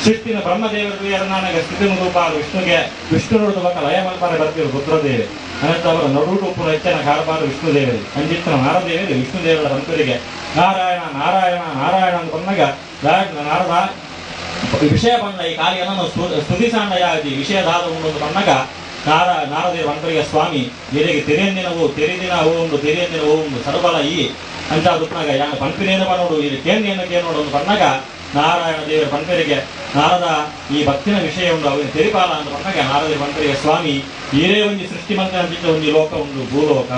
ಸೃಷ್ಟಿನ ಬ್ರಹ್ಮದೇವರು ನನಗೆ ಸ್ಥಿತಿ ರೂಪಾದ ವಿಷ್ಣುಗೆ ವಿಷ್ಣು ನೋಡುವ ಲಯ ಮಲ್ಪಾರೆ ಬರ್ತಿರು ರುದ್ರದೇವೆ ಅನಂತವರ ನಡುಟು ಉಪ್ಪು ಹೆಚ್ಚಿನ ಕಾರಬಾರ ವಿಷ್ಣು ದೇವರು ಅಂಜಿತ್ತನ ನಾರದೇವರು ವಿಷ್ಣು ದೇವರ ಪಂಪರಿಗೆ ನಾರಾಯಣ ನಾರಾಯಣ ನಾರಾಯಣ ಅಂತ ಬಂದಾಗ ನಾರದ ವಿಷಯ ಬಂದ ಈ ಕಾರ್ಯವನ್ನು ಸ್ತುತಿಸಾಂಡಯಾಗಿ ವಿಷಯದಾದ ಒಂದು ಬಂದಾಗ ನಾರದೇವ ಪಂಪರಿಗೆ ಸ್ವಾಮಿ ಎಲೆಗೆ ತೆರೆಯಂದಿನವು ತೆರೆದಿನ ಒಂದು ತೆರೆಯಂದಿನ ಒಂದು ಸರ್ಬಲ ಈ ಅಂತ ದುಪ್ನಾಗ ಯಾನ ಪಂಪಿನೇನ ನೋಡು ಇಲ್ಲಿ ಕೇಂದ್ರಕ್ಕೆ ನೋಡು ಒಂದು ಬಂದಾಗ ನಾರಾಯಣ ದೇವರ ಪಂಪರಿಗೆ ನಾರದ ಈ ಭಕ್ತಿನ ವಿಷಯ ಉಂಟು ಅವನಿಗೆ ತೆರಿಪಾಲ ಅಂತ ಬಂದಾಗ ನಾರದೇವ ಪಂಪರಿಗೆ ಸ್ವಾಮಿ ಏನೇ ಒಂದು ಸೃಷ್ಟಿ ಮಂತ್ರ ಅಂತಿದ್ದ ಒಂದು ಲೋಕ ಒಂದು ಭೂಲೋಕ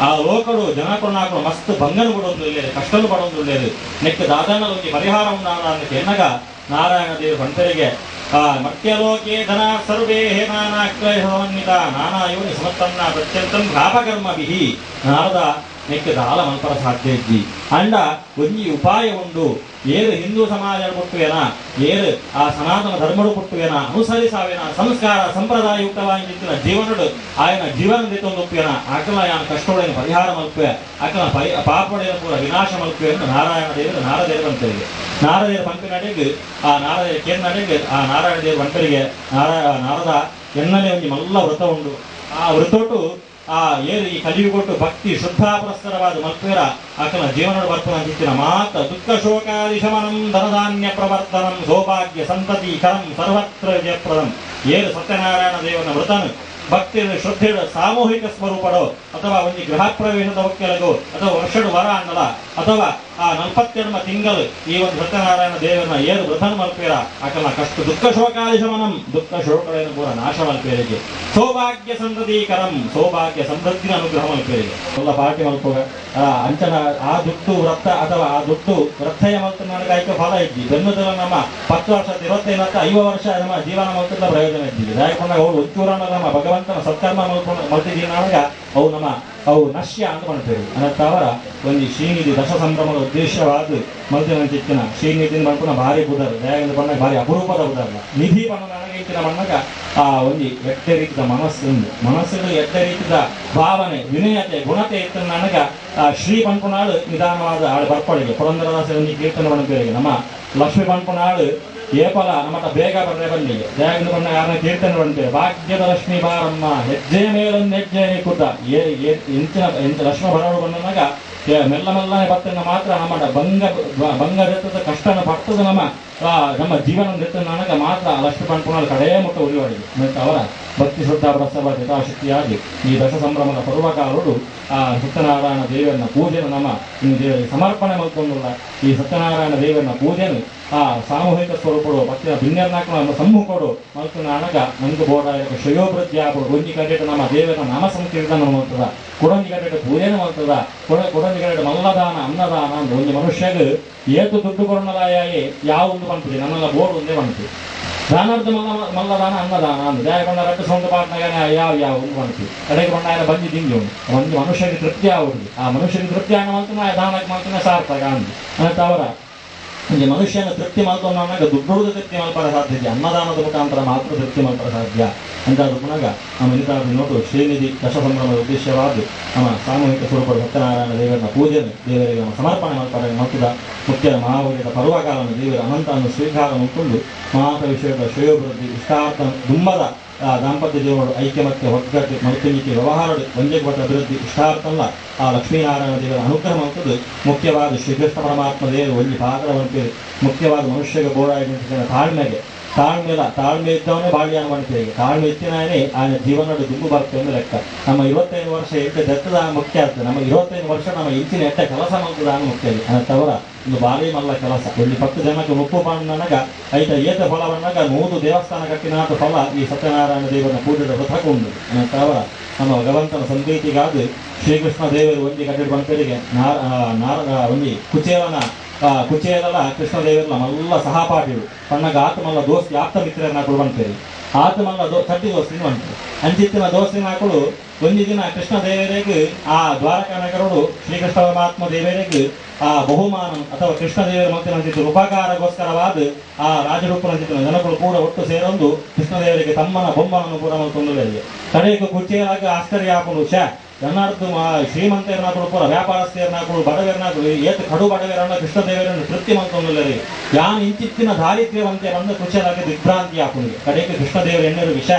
ఆ లోకడు జనకుడు మస్తు భంగను పడొద్దు లేదు, కష్టాలు పడొద్దు లేదు, నెక్కి దాదానికి పరిహారం ఉండాలని ఎన్నగా నారాయణ దేవి పంటరిగే ఆ మర్త్యలోకే ధన సర్వే నానాక్లైహోన్విత నానాయోని సమత్తన్న ప్రత్యంతం ಘಾಪಕರ್ಮಭಿಃ ನಾರದ ನೆಕ್ಕೆ ದಾಲ ಮಲ್ಪರ ಸಾಧ್ಯಜ್ಜಿ ಅಂಡ ಒಂಜಿ ಉಪಾಯ ಉಂಡು ಏರು ಹಿಂದೂ ಸಮಾಜ ಪುಟ್ಟುವೆನ ಏರು ಆ ಸನಾತನ ಧರ್ಮಡು ಪುಟ್ಟುವೆನ ಅನುಸರಿಸಾವೆನ ಸಂಸ್ಕಾರ ಸಂಪ್ರದಾಯಯುಕ್ತವಾಗಿ ಜೀವನಡು ಆಯನ ಜೀವನದೊಂದು ಒಪ್ಪುವೆನ ಅಕಲ ಯಾನ ಕಷ್ಟೊಳಗಿನ ಪರಿಹಾರ ಮಲ್ಪುವೆ ಅಕಲ ಪಾಪೊಡೆಯ ಪೂರ ವಿನಾಶ ಮಲ್ಪುವೆ ಎಂದು ನಾರಾಯಣ ದೇವರು ನಾರದೇವರು ಅಂತೇಳಿ ನಾರದೇವರು ಪಂಪಿನಡೆಗೆ ಆ ನಾರದೇವರು ಕೇಂದ್ರಡೆಗೆ ಆ ನಾರಾಯಣ ದೇವರು ಪಂಪರಿಗೆ ನಾರದ ಎನ್ನಲೇ ಒಂದು ಮಲ್ಲ ವ್ರತ ಉಂಡು ಆ ವ್ರತೊಟ್ಟು ಆ ಏರು ಈ ಕಲಿಯುಗೊಟ್ಟು ಭಕ್ತಿ ಶುದ್ಧಾಪುರಸ್ಕರವಾದ ಮಲ್ಪೇರ ಆಕನ ಜೀವನದ ಬರ್ಪನ ಚಿತ್ತಿನ ಮಾತ್ರ ದುಃಖ ಶೋಕಾದಿ ಶಮನಂ ಧನಧಾನ್ಯ ಪ್ರವರ್ತನಂ ಸೌಭಾಗ್ಯ ಸಂತತಿ ಕರಂ ಸರ್ವತ್ರ ವಿಜಯಪ್ರದಂ ಏರು ಸತ್ಯನಾರಾಯಣ ದೇವನ ವ್ರತನು ಭಕ್ತಿ ಶ್ರದ್ಧೆಯ ಸಾಮೂಹಿಕ ಸ್ವರೂಪಡೋ ಅಥವಾ ಒಂದು ಗೃಹ ಪ್ರವೇಶದ ಒಕ್ಕೆಲಗೋ ಅಥವಾ ವರ್ಷದ ವರ ಅನ್ನಲ ಅಥವಾ ಆ 42 ತಿಂಗಳು ಈ ಒಂದು ಸತ್ಯನಾರಾಯಣ ದೇವರನ್ನ ಏರು ವ್ರತನ ಮಲ್ಪೇರ ಆಕನ ಕಷ್ಟ ದುಃಖ ಶೋಕಾದಿ ಶಮನಂ ದುಃಖ ಶೋಕಗಳನ್ನು ಪೂರ ನಾಶ ಮಲ್ಪೇರಿಗೆ ಸೌಭಾಗ್ಯ ಸಂತತೀಕರಂ ಸೌಭಾಗ್ಯ ಸಮೃದ್ಧಿನ ಅನುಗ್ರಹ ಮಲ್ಪೇರಿಗೆ ಎಲ್ಲ ಪಾರ್ಟಿ ಮಲ್ಪೋಗ ಅಂಚನ ಆ ದುಡ್ಡು ವ್ರತ ಅಥವಾ ಆ ದುಡ್ಡು ವ್ರತಯ ಮಲ್ತ ನನಗಾಯ್ಕೆ ಫಲ ಇದ್ದಿ ಬೆನ್ನದಲ್ಲ ನಮ್ಮ 10 ವರ್ಷ 25 50 ವರ್ಷ ನಮ್ಮ ಜೀವನ ಮಲ್ತದ ಪ್ರಯೋಜನ ಇದ್ದೀವಿ ಯಾಕೊಂಡಾಗ ಅವ್ರು ಒಂಚೂರ ನಮ್ಮ ಭಗವಂತನ ಸತ್ಕರ್ಮ ಮಲ್ತಿದ್ದೀವಿ ನಾವಾಗ ಅವು ನಮ್ಮ ಅವು ನಶ್ಯ ಅಂತ ಮಾಡ್ತೇವೆ ಅನ್ನತ್ತ ಅವರ ಒಂದು ಶ್ರೀನಿಧಿ ದಶ ಸಂಭ್ರಮದ ಉದ್ದೇಶವಾದ ಮಲ್ತಿನ ಶ್ರೀನಿಧಿನ ಮಲ್ಪನ ಭಾರಿ ಬುಧರು ದಯಾಗಂದ ಬಣ್ಣಗೆ ಭಾರಿ ಅಪರೂಪದ ಬುಧರಲ್ಲ ನಿಧಿ ಬಣ್ಣ ನನಗೆ ಇಚ್ಚಿನ ಬಣ್ಣಗ ಆ ಒಂದು ಎಟ್ಟೆ ರೀತಿಯ ಮನಸ್ಸಿನ ಎಟ್ಟೆ ರೀತಿಯ ಭಾವನೆ ವಿನಯತೆ ಗುಣತೆ ಇತ್ತು ನನಗ ಶ್ರೀ ಪಂಪನಾಳು ನಿಧಾನವಾದ ಆಳು ಬರ್ಪಳಿಗೆ ಪುರಂದರದಾಸ ಒಂದು ಕೀರ್ತನೆ ಬಣ್ಣಗಳಿಗೆ ನಮ್ಮ ಲಕ್ಷ್ಮೀ ಪಂಪನಾಳು ಏಪಲ ನಮ್ಮಟ ಬೇಗ ಬರ್ರೆ ಬಲ್ಲಿಗೆ ದಯಾಗಂದ ಬಣ್ಣ ಯಾರನ್ನ ಕೀರ್ತನೆ ಬಂತೇವೆ ಭಾಗ್ಯದ ಲಕ್ಷ್ಮೀ ಬಾರಮ್ಮ ಹೆಜ್ಜೆ ಮೇಲೊಂದು ಹೆಜ್ಜೆ ಕೂತ ಎಂಚಿನ ಲಕ್ಷ್ಮೀ ಬರೋಡು ಬಂದಾಗ ಮೆಲ್ಲ ಮೆಲ್ಲನೆ ಬರ್ತನ ಮಾತ್ರ ನಮ್ಮ ಬಂಗದ ಕಷ್ಟನ ಪಟ್ಟದ ನಮ್ಮ ಜೀವನ ನನಗ ಮಾತ್ರ ಲಕ್ಷ್ಮೀ ಪಂಪನಾಳು ಕಡೇ ಮುಟ್ಟ ಉರಿವಾಡಿದೆ ಮತ್ತು ಅವರ ಭಕ್ತಿ ಶ್ರದ್ಧಾ ಪ್ರಸವ ಯಥಾಶಕ್ತಿಯಾಗಿ ಈ ದಶ ಸಂಭ್ರಮದ ಪರ್ವಕಾಲರು ಆ ಸತ್ಯನಾರಾಯಣ ದೇವರನ್ನ ಪೂಜೆನ ನಮ್ಮ ದೇವರಿಗೆ ಸಮರ್ಪಣೆ ಮಲ್ಕೊಂಡುಲ್ಲ ಈ ಸತ್ಯನಾರಾಯಣ ದೇವರನ್ನ ಪೂಜೆನು ಆ ಸಾಮೂಹಿಕ ಸ್ವರೂಪಡು ಭಕ್ತಿಯ ಭಿನ್ನರ್ನಾಕ ನಮ್ಮ ಸಮ್ಮುಖಡು ಮಲ್ತು ನನಗ ನಂದು ಬೋಡಾಯಕ ಶ್ರೇಯೋವೃದ್ಧಿ ಆಗ್ಬೋದು ಒಂಜಿ ಕಡೆಟ ನಮ್ಮ ದೇವರ ನಾಮ ಸಂಕೀರ್ತನ ಮಾಡ್ತದ ಕೊಡೊಂಜಿ ಕಡೆಟ ಪೂಜೆನ ಮಾಡ್ತದ ಕೊಡೊಂಜಿ ಕಡೆಟ ಮಲ್ಲದಾನ ಅನ್ನದಾನ ಅಂತ ಒಂದು ಮನುಷ್ಯಗೆ ಏತು ದುಡ್ಡು ಕೊಡಲಾಯಿ ಯಾವ ಒಂದು ಬಂತು ನನ್ನೆಲ್ಲ ಬೋರ್ಡ್ ಒಂದೇ ಬಂತು ದಾನಾರ್ಥ ಮಲ್ಲದಾನ ಅನ್ನದಾನ ಅಂದು ದಯ ಬಂದ ರಟ್ಟು ಸೌಂಡ್ ಪಾಟ್ನಾಗ ಯಾವ ಒಂದು ಬಂತು ಕಡೆಗೆ ಬಂಡ ಬಂದು ದಿಂಗಿ ಒಂದು ಮನುಷ್ಯನಿಗೆ ತೃಪ್ತಿ ಆಗುದು ಆ ಮನುಷ್ಯನಿಗೆ ತೃಪ್ತಿ ಆಗ ಮಾಡ್ತಾನೆ ದಾನಕ್ಕೆ ಮಾಡ್ತಾನೆ ಸಾರ್ಥಕ ಅಂದು ಅಂತ ಅವರ ಈ ಮನುಷ್ಯನ ತೃಪ್ತಿ ಮಾಡ್ಕೊಂಡಾಗ ದುಡ್ಡು ತೃಪ್ತಿ ಮಲ್ಪರ ಸಾಧ್ಯತೆ ಅನ್ನದಾನದ ಮುಖಾಂತರ ಮಾತ್ರ ತೃಪ್ತಿ ಮಲ್ಪರ ಸಾಧ್ಯ ಅಂತ ಪುನಃ ನಮ್ಮ ಇನಿತಾದ ನೋಟು ಶ್ರೀನಿಧಿ ದಶ ಸಂಭ್ರಮದ ಉದ್ದೇಶವಾದ ನಮ್ಮ ಸಾಮೂಹಿಕ ಸ್ವರೂಪದ ಸತ್ಯನಾರಾಯಣ ದೇವರನ್ನ ಪೂಜೆ ದೇವರಿಗೆ ನಮ್ಮ ಸಮರ್ಪಣೆ ಮಲ್ಪರ ಮತ್ತದ ಮುಖ್ಯ ಮಹಾವೀರ್ಯದ ಪರ್ವಕಾಲನ ದೇವರ ಅನಂತವನ್ನು ಸ್ವೀಕಾರ ಮುಟ್ಕೊಂಡು ಮಾತ ವಿಷಯದ ಶ್ರೇಯೋಭಿವೃದ್ಧಿ ಇಷ್ಟಾರ್ಥ ದುಂಬದ ದಾಂಪತ್ಯ ಜೀವನಗಳು ಐಕ್ಯಮತ್ಯ ಒಗ್ಗಟ್ಟು ಮರುತುಂಜಿಕೆ ವ್ಯವಹಾರ ಒಂಜೆಗೊಟ್ಟ ಅಭಿವೃದ್ಧಿ ಇಷ್ಟಾರ್ಥಲ್ಲ ಆ ಲಕ್ಷ್ಮೀನಾರಾಯಣ ದೇವರ ಅನುಗ್ರಹ ಮಲ್ತದ್ದು ಮುಖ್ಯವಾದ ಶ್ರೀಕೃಷ್ಣ ಪರಮಾತ್ಮ ದೇವರು ಒಂದು ಪಾತ್ರವಂತೆ ಮುಖ್ಯವಾದ ಮನುಷ್ಯಗೆ ಬೋಡಾಗಿ ತಾಳ್ಮೆ ಇದ್ದವನೇ ಬಾಳ್ಯಾನ ಮಾಡ್ತೇವೆ ತಾಳ್ಮೆ ಇತ್ತಿನೇ ಆಯನ ಜೀವನದ ದುಂಬು ಬರ್ತೇವೆ ಅಂದ್ರೆ ಲೆಕ್ಕ ನಮ್ಮ 25 ವರ್ಷ ಎಂಟು ದತ್ತದ ಮುಖ್ಯ ಆಗ್ತದೆ ನಮ್ಮ 25 ವರ್ಷ ನಮ್ಮ ಇಂಚಿನ ಎಟ್ಟ ಕೆಲಸ ಮಾಡ್ತದ ಮುಖ್ಯ ಅನ್ನತ್ತವರ ಒಂದು ಬಾರಿ ಮಲ್ಲ ಕೆಲಸ ಒಂದು 10 ಜನಕ್ಕೆ ಮುಪ್ಪು ನನಗ ಐತ ಏತ ಫಲ ಬಂದಾಗ 100 ದೇವಸ್ಥಾನ ಕಟ್ಟಿನಾಥ ಫಲ ಈ ಸತ್ಯನಾರಾಯಣ ದೇವರನ್ನ ಪೂಜೆದ ವ್ರತಗೊಂಡು ಅನ್ನತ್ತವರ ನಮ್ಮ ಭಗವಂತನ ಸಂಪ್ರೀತಿಗಾದ ಶ್ರೀಕೃಷ್ಣ ದೇವರು ಒಂದಿ ಕಟ್ಟಿಡ ಬಂತರಿಗೆ ಒಂದಿ ಕುಚೇಲನ ಕೃಷ್ಣದೇವರನ್ನ ಮಲ್ಲ ಸಹಪಾಠಿಗಳು ಪಣ್ಣಗ ಆತಮಲ್ಲ ದೋಸ್ತಿ ಆಪ್ತ ಮಿತ್ರರನ್ನ ಹಾಕೊಂಡು ಬಂತೇರಿ ಆತಮಲ್ಲ ಕಟ್ಟಿ ದೋಸ್ತಿನ ಬಂತು ಅಂಚಿತ್ತಿನ ದೋಸ್ತಿನ ಹಾಕಲು ಒಂದು ದಿನ ಕೃಷ್ಣ ದೇವರಿಗೆ ಆ ದ್ವಾರಕಾ ನಗರಗಳು ಶ್ರೀಕೃಷ್ಣ ಪರಮಾತ್ಮ ದೇವರಿಗೆ ಆ ಬಹುಮಾನ ಅಥವಾ ಕೃಷ್ಣ ದೇವರ ಮತ್ತಿನ ಉಪಕಾರಗೋಸ್ಕರವಾದ ಆ ರಾಜರೂಪನ ಜನಗಳು ಕೂಡ ಒಟ್ಟು ಸೇರೊಂದು ಕೃಷ್ಣ ದೇವರಿಗೆ ತಮ್ಮನ ಬೊಮ್ಮನನ್ನು ಕೂಡ ತೊಂದರೆ ಕಡೆಗೆ ಕುಚೇಲಾಗ ಆಶ್ಚರ್ಯ ಹಾಕೊಂಡು ಎನ್ನಾರ್ದು ಶ್ರೀಮಂತರನ್ನಾಗಳು ಪೂರ ವ್ಯಾಪಾರಸ್ಥರನ್ನಾಗಳು ಬಡವರನ್ನಾಗಳು ಏತ್ ಕಡು ಬಡವರನ್ನ ಕೃಷ್ಣ ದೇವರನ್ನು ತೃಪ್ತಿ ಮಂತೊಂದಿಲ್ಲರಿ ಯಾನ್ ಇಂಚಿತ್ತಿನ ದಾರಿದ್ರ್ಯವಂತೆ ಬಂದ ಕುಶಲಾಗಿ ದಿಗ್ಭ್ರಾಂತಿ ಹಾಕೊಂಡು ಕಡೆಗೆ ಕೃಷ್ಣ ದೇವರ ಎಣ್ಣೆರು ವಿಷ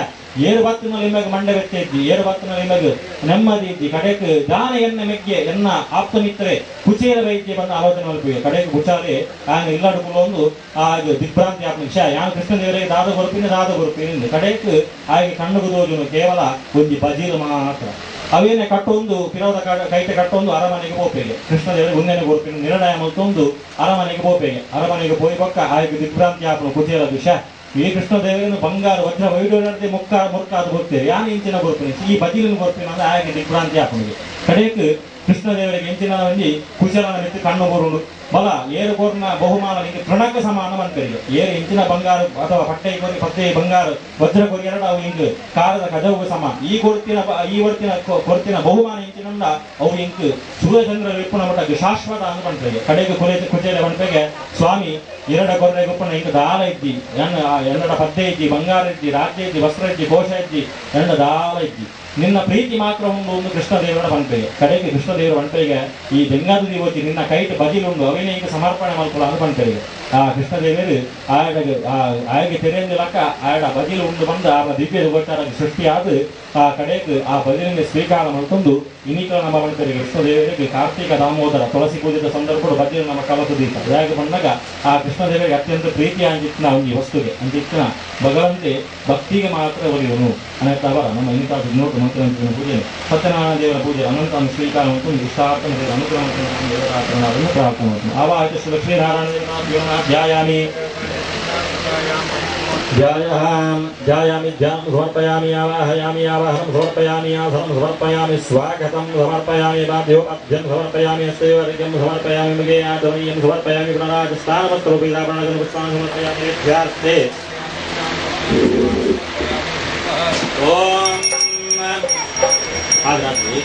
ಏರು ಬತ್ತಿನಲ್ಲಿ ನಿಮಗೆ ಮಂಡೆ ವ್ಯಕ್ತಿ ಇದ್ದಿ ಏರು ಬತ್ತಿನಲ್ಲಿ ನಿಮಗೆ ನೆಮ್ಮದಿ ಇದ್ದಿ ಕಡೆಗೆ ದಾನ ಎಣ್ಣೆ ಮೆಗ್ಗೆ ಎನ್ನ ಆಪ್ತ ಮಿತ್ರೆ ಕುಚೇಲ ವೈದ್ಯ ಬಂದ ಆಲೋಚನೆ ಮಲ್ಪಿವೆ ಕಡೆಗೆ ಕುಚಾಲೆ ಆಗ ಇಲ್ಲಡುಗಳು ಒಂದು ಆಗ ದಿಗ್ಭ್ರಾಂತಿ ಹಾಕೊಂಡು ವಿಷಯ ಯಾನ್ ಕೃಷ್ಣ ದೇವರಿಗೆ ದಾದ ಗೊರಪಿನ ಕಡೆಗೆ ಹಾಗೆ ಕಣ್ಣುಗು ದೋಜುನು ಕೇವಲ ಒಂದು ಬಜೀಲು ಮಾತ್ರ ಅವೇನೆ ಕಟ್ಟೊಂದು ಪಿರೋದ ಕೈಟೆ ಕಟ್ಟೊಂದು ಅರಮನೆಗೆ ಹೋಪೇಗೆ ಕೃಷ್ಣದೇವರಿಗೆ ಒಂದೇನೆ ಗೊರಪಿನ ನಿರ್ಣಯ ಮಲ್ತೊಂದು ಅರಮನೆಗೆ ಹೋಪೇಗೆ ಅರಮನೆಗೆ ಹೋಗಿ ಪಕ್ಕ ಆಯ್ಕೆ ದಿಗ್ಭ್ರಾಂತಿ ಹಾಕಲು ಕುಚೇಲ ವಿಷಯ ಈ ಕೃಷ್ಣದೇವರನ್ನು ಬಂಗಾರ ವಜ್ರ ವೈಡೂರ್ಯತೆ ಮುರ್ಕಾದ ಗೊತ್ತೇವೆ ಯಾನು ಇಂಚಿನ ಗೊರ್ಪಿನ ಈ ಬದಿಲಿನ ಗೊರ್ಪಿನ ಅಂದ್ರೆ ಆಯ್ಕೆ ದಿಗ್ಭ್ರಾಂತಿ ಹಾಕೊಂಡಿದೆ ಕಡೆಗೆ ಕೃಷ್ಣದೇವರಿಗೆ ಎಂಚಿನ ಒಂಜಿ ಕುಶಲನ ಮೆತ್ತಿ ಕಣ್ಣು ಕೊರುಡು ಬಲ ಏರು ಕೋರ್ನ ಬಹುಮಾನ ನಿಂಗೆ ತೃಣಕ್ಕೆ ಸಮಾನ ಮಂತ್ರಿಗೆ ಏರು ಇಂಚಿನ ಬಂಗಾರ ಅಥವಾ ಪಟ್ಟೆ ಕೊರಿ ಪತ್ತೆ ಬಂಗಾರ ವಜ್ರ ಕೊರಿ ಎರಡು ಅವು ಹಿಂಗೆ ಕಾರದ ಕಜವು ಸಮ ಈ ಕೊರ್ತಿನ ಬಹುಮಾನ ಇಂಚಿನಂದ ಅವು ಹಿಂಗೆ ಸೂರ್ಯಚಂದ್ರ ವಿಪ್ಪುನ ಮಟ್ಟಕ್ಕೆ ಶಾಶ್ವತ ಅಂತ ಬಂತಗೆ ಕಡೆಗೆ ಕುಚೇಲೆ ಬಂಟೆಗೆ ಸ್ವಾಮಿ ಎರಡ ಕೊರ್ರೆ ಗುಪ್ಪನ ಹಿಂಗೆ ದಾಲ ಇದ್ದಿ ಎರಡ ಪದ್ದೆ ಇದ್ದಿ ಬಂಗಾರ ಇದ್ದಿ ರಾಜ್ಯ ಇದ್ದಿ ವಸ್ತ್ರ ಇದ್ದಿ ಕೋಶ ಇದ್ದಿ ಎರಡ ದಾಲ ಇದ್ದಿ ನಿನ್ನ ಪ್ರೀತಿ ಮಾತ್ರ ಒಂದು ಕೃಷ್ಣದೇವರ ಬಂಟೆಗೆ ಕಡೆಗೆ ಕೃಷ್ಣದೇವರ ಬಂಟೆಗೆ ಈ ಬೆಂಗಾದ ದಿವತಿ ನಿನ್ನ ಕೈಟ್ ಬದಿಲುಂಡು ಅವನೇ ಈಗ ಸಮರ್ಪಣೆ ಮಾಡ್ಕೊಳ್ಳೋ ಅದು ಬಂಟೆಗೆ ಆ ಕೃಷ್ಣದೇವರು ಆಯಗೆ ತೆರೆಯಿಂದ ಲಕ್ಕ ಆಯಡ ಬದಿಲು ಉಂಡು ಬಂದ ಆ ದಿವ್ಯದ ಗೋಚಾರ ಸೃಷ್ಟಿಯಾದ ಆ ಕಡೆಗೆ ಆ ಬದಿಲಿನ ಸ್ವೀಕಾರ ಮಾಡ್ಕೊಂಡು ಇನ್ನಿಕರ ನಮ್ಮ ಬಂಟರಿಗೆ ಕೃಷ್ಣದೇವರಿಗೆ ಕಾರ್ತಿಕ ದಾಮೋದರ ತುಳಸಿ ಪೂಜೆದ ಸಂದರ್ಭಗಳು ಬದಿಲು ನಮ್ಮ ಕಲಸು ದೀಪ ಹೇಗೆ ಬಂದಾಗ ಆ ಕೃಷ್ಣದೇವರಿಗೆ ಅತ್ಯಂತ ಪ್ರೀತಿ ಅಂಜಿತ್ತಿನ ಒಂದು ವಸ್ತುಗೆ ಅಂಜಿತ್ತಿನ ಭಗವಂತೆ ಭಕ್ತಿಗೆ ಮಾತ್ರ ಒಲಿಯುವನು ಅನ್ನತ್ತವರ ನಮ್ಮ ಇನ್ನಿತ ನೋಟು ಮಂತ್ರ ಪೂಜೆ ಸತ್ಯನಾರಾಯಣ ದೇವರ ಪೂಜೆ ಅನಂತ ಸ್ವೀಕಾರ ಮಾಡ್ಕೊಂಡು ಇಷ್ಟಾರ್ಥನ ದೇವರ ಅನುಗ್ರಹ ದೇವರಾತ್ಮನಾದನ್ನು ಪ್ರಾರ್ಥನೆ ಮಾಡ್ತೀನಿ ಆವಾಹ ಲಕ್ಷ್ಮೀನಾರಾಯಣ ದೇವರ ಧ್ಯಾಯಾಮಿ ध्यायामि ध्यानं समर्पयामि आवाहयामि आवाहनं समर्पयामि आसनं समर्पयामि स्वागतं समर्पयामि पाद्योपाद्यं समर्पयामि अस्यवर्गं समर्पयामि मृगे आदरणीयं समर्पयामि प्रणराजस्नानवस्त्ररूपीदापणगं पुष्पाणि समर्पयामि विद्यार्थे ॐ आदरामि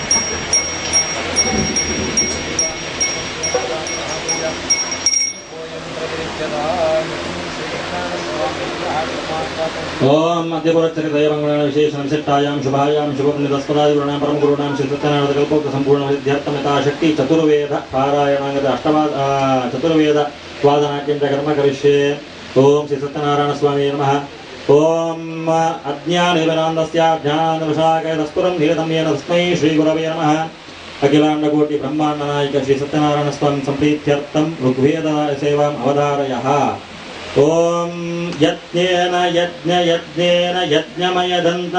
ओम मध्यपुरचरितयमंगलान विशेषण विशिष्टायां शुभायां शुभपुण्यतस्पदाय गुरुणां परम गुरुणां श्री सत्यनारायण कल्पोक्त संपूर्ण सिद्ध्यर्थमिता शक्ति चतुर्वेद पारायणांगद चतुर्वेद वादनाट्यं कर्म करिष्ये ओम श्री सत्यनारायण स्वामी नमः ओम अज्ञाननिबनान्दस्य ज्ञानवशाकय तस्पुरं धीरतं येन तस्मै श्री गुरवे नमः अखिलाण्डकोटि ब्रह्माण्ड नायक श्री सत्यनारायण स्वामी संप्रीत्यर्थं ऋग्वेद सेवाम् अवधारयः ओम यज्ञेन यज्ञ यज्ञेन यज्ञमय दंत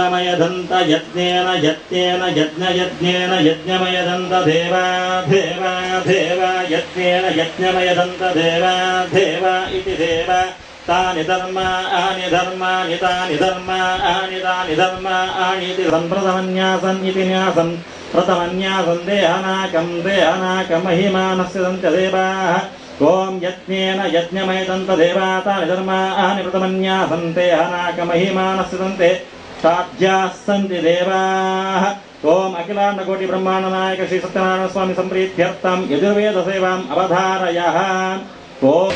यज्ञेन यज्ञेन यज्ञ यज्ञेन यज्ञमय दंत देवा देवा देवा यज्ञेन यज्ञमय दंत देवा देवा इति देवा तानि धर्माणि धर्माणि तानि धर्माणि तानि धर्माणि इति संप्रथमन्यासन् इति न्यासन् प्रथमन्यासन् देहनाकं महिमानस्य दन्त देवाः ओम यज्ञेन यज्ञमयदन्त देवातानि धर्माणि प्रथमन्यासन्ते अनाकमहिमानस्य दन्ते साध्याः सन्ति देवाः ओम अखिलाण्डकोटि ब्रह्माण्ड नायक श्री सत्यनारायण स्वामी संप्रीत्यर्थं यजुर्वेद सेवाम् अवधारयः ओम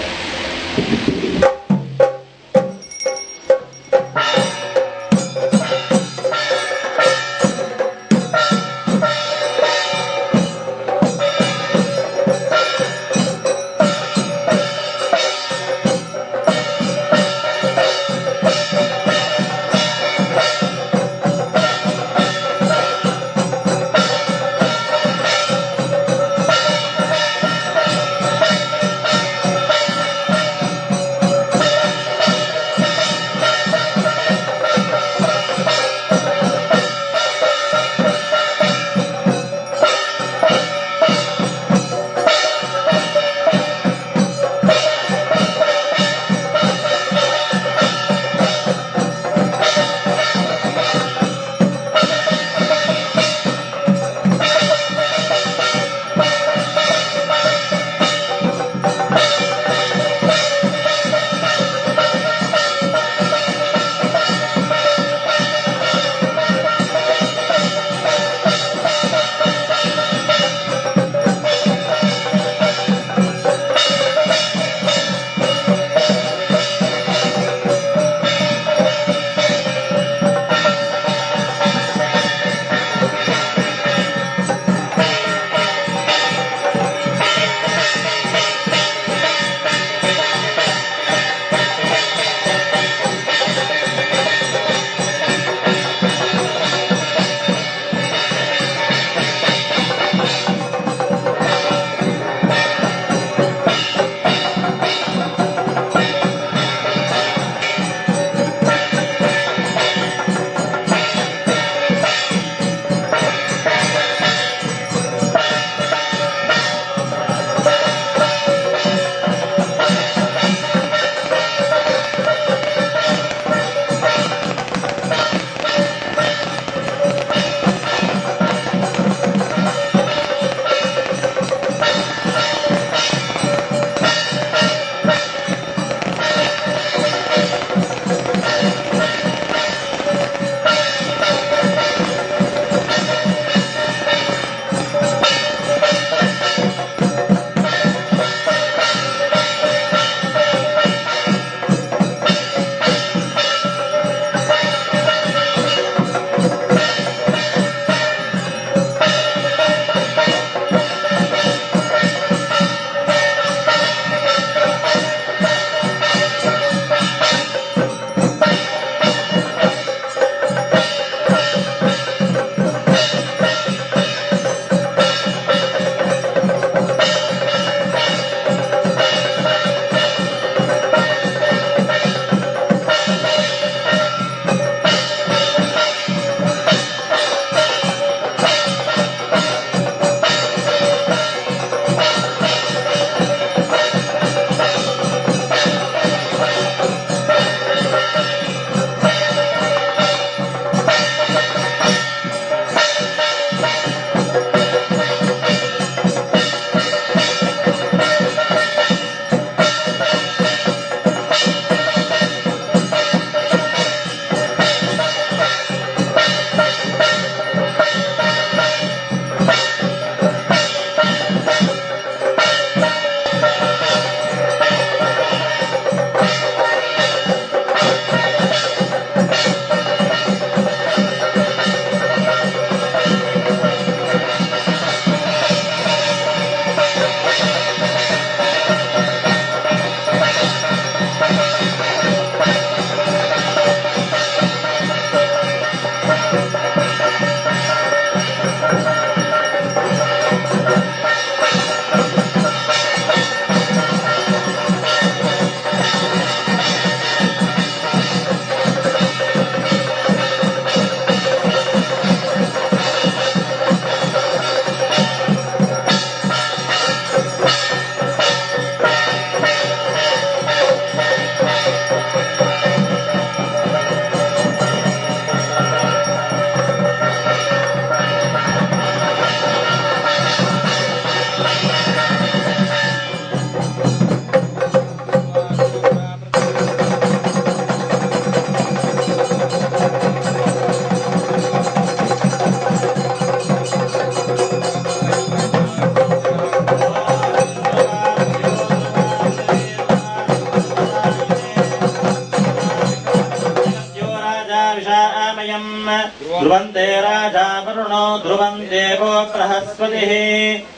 ಧ್ರುವಂತೆ ರಾಜಾ ವರುಣೋ ಧ್ರುವಂ ದೇವೋ ಬೃಹಸ್ಪತಿಃ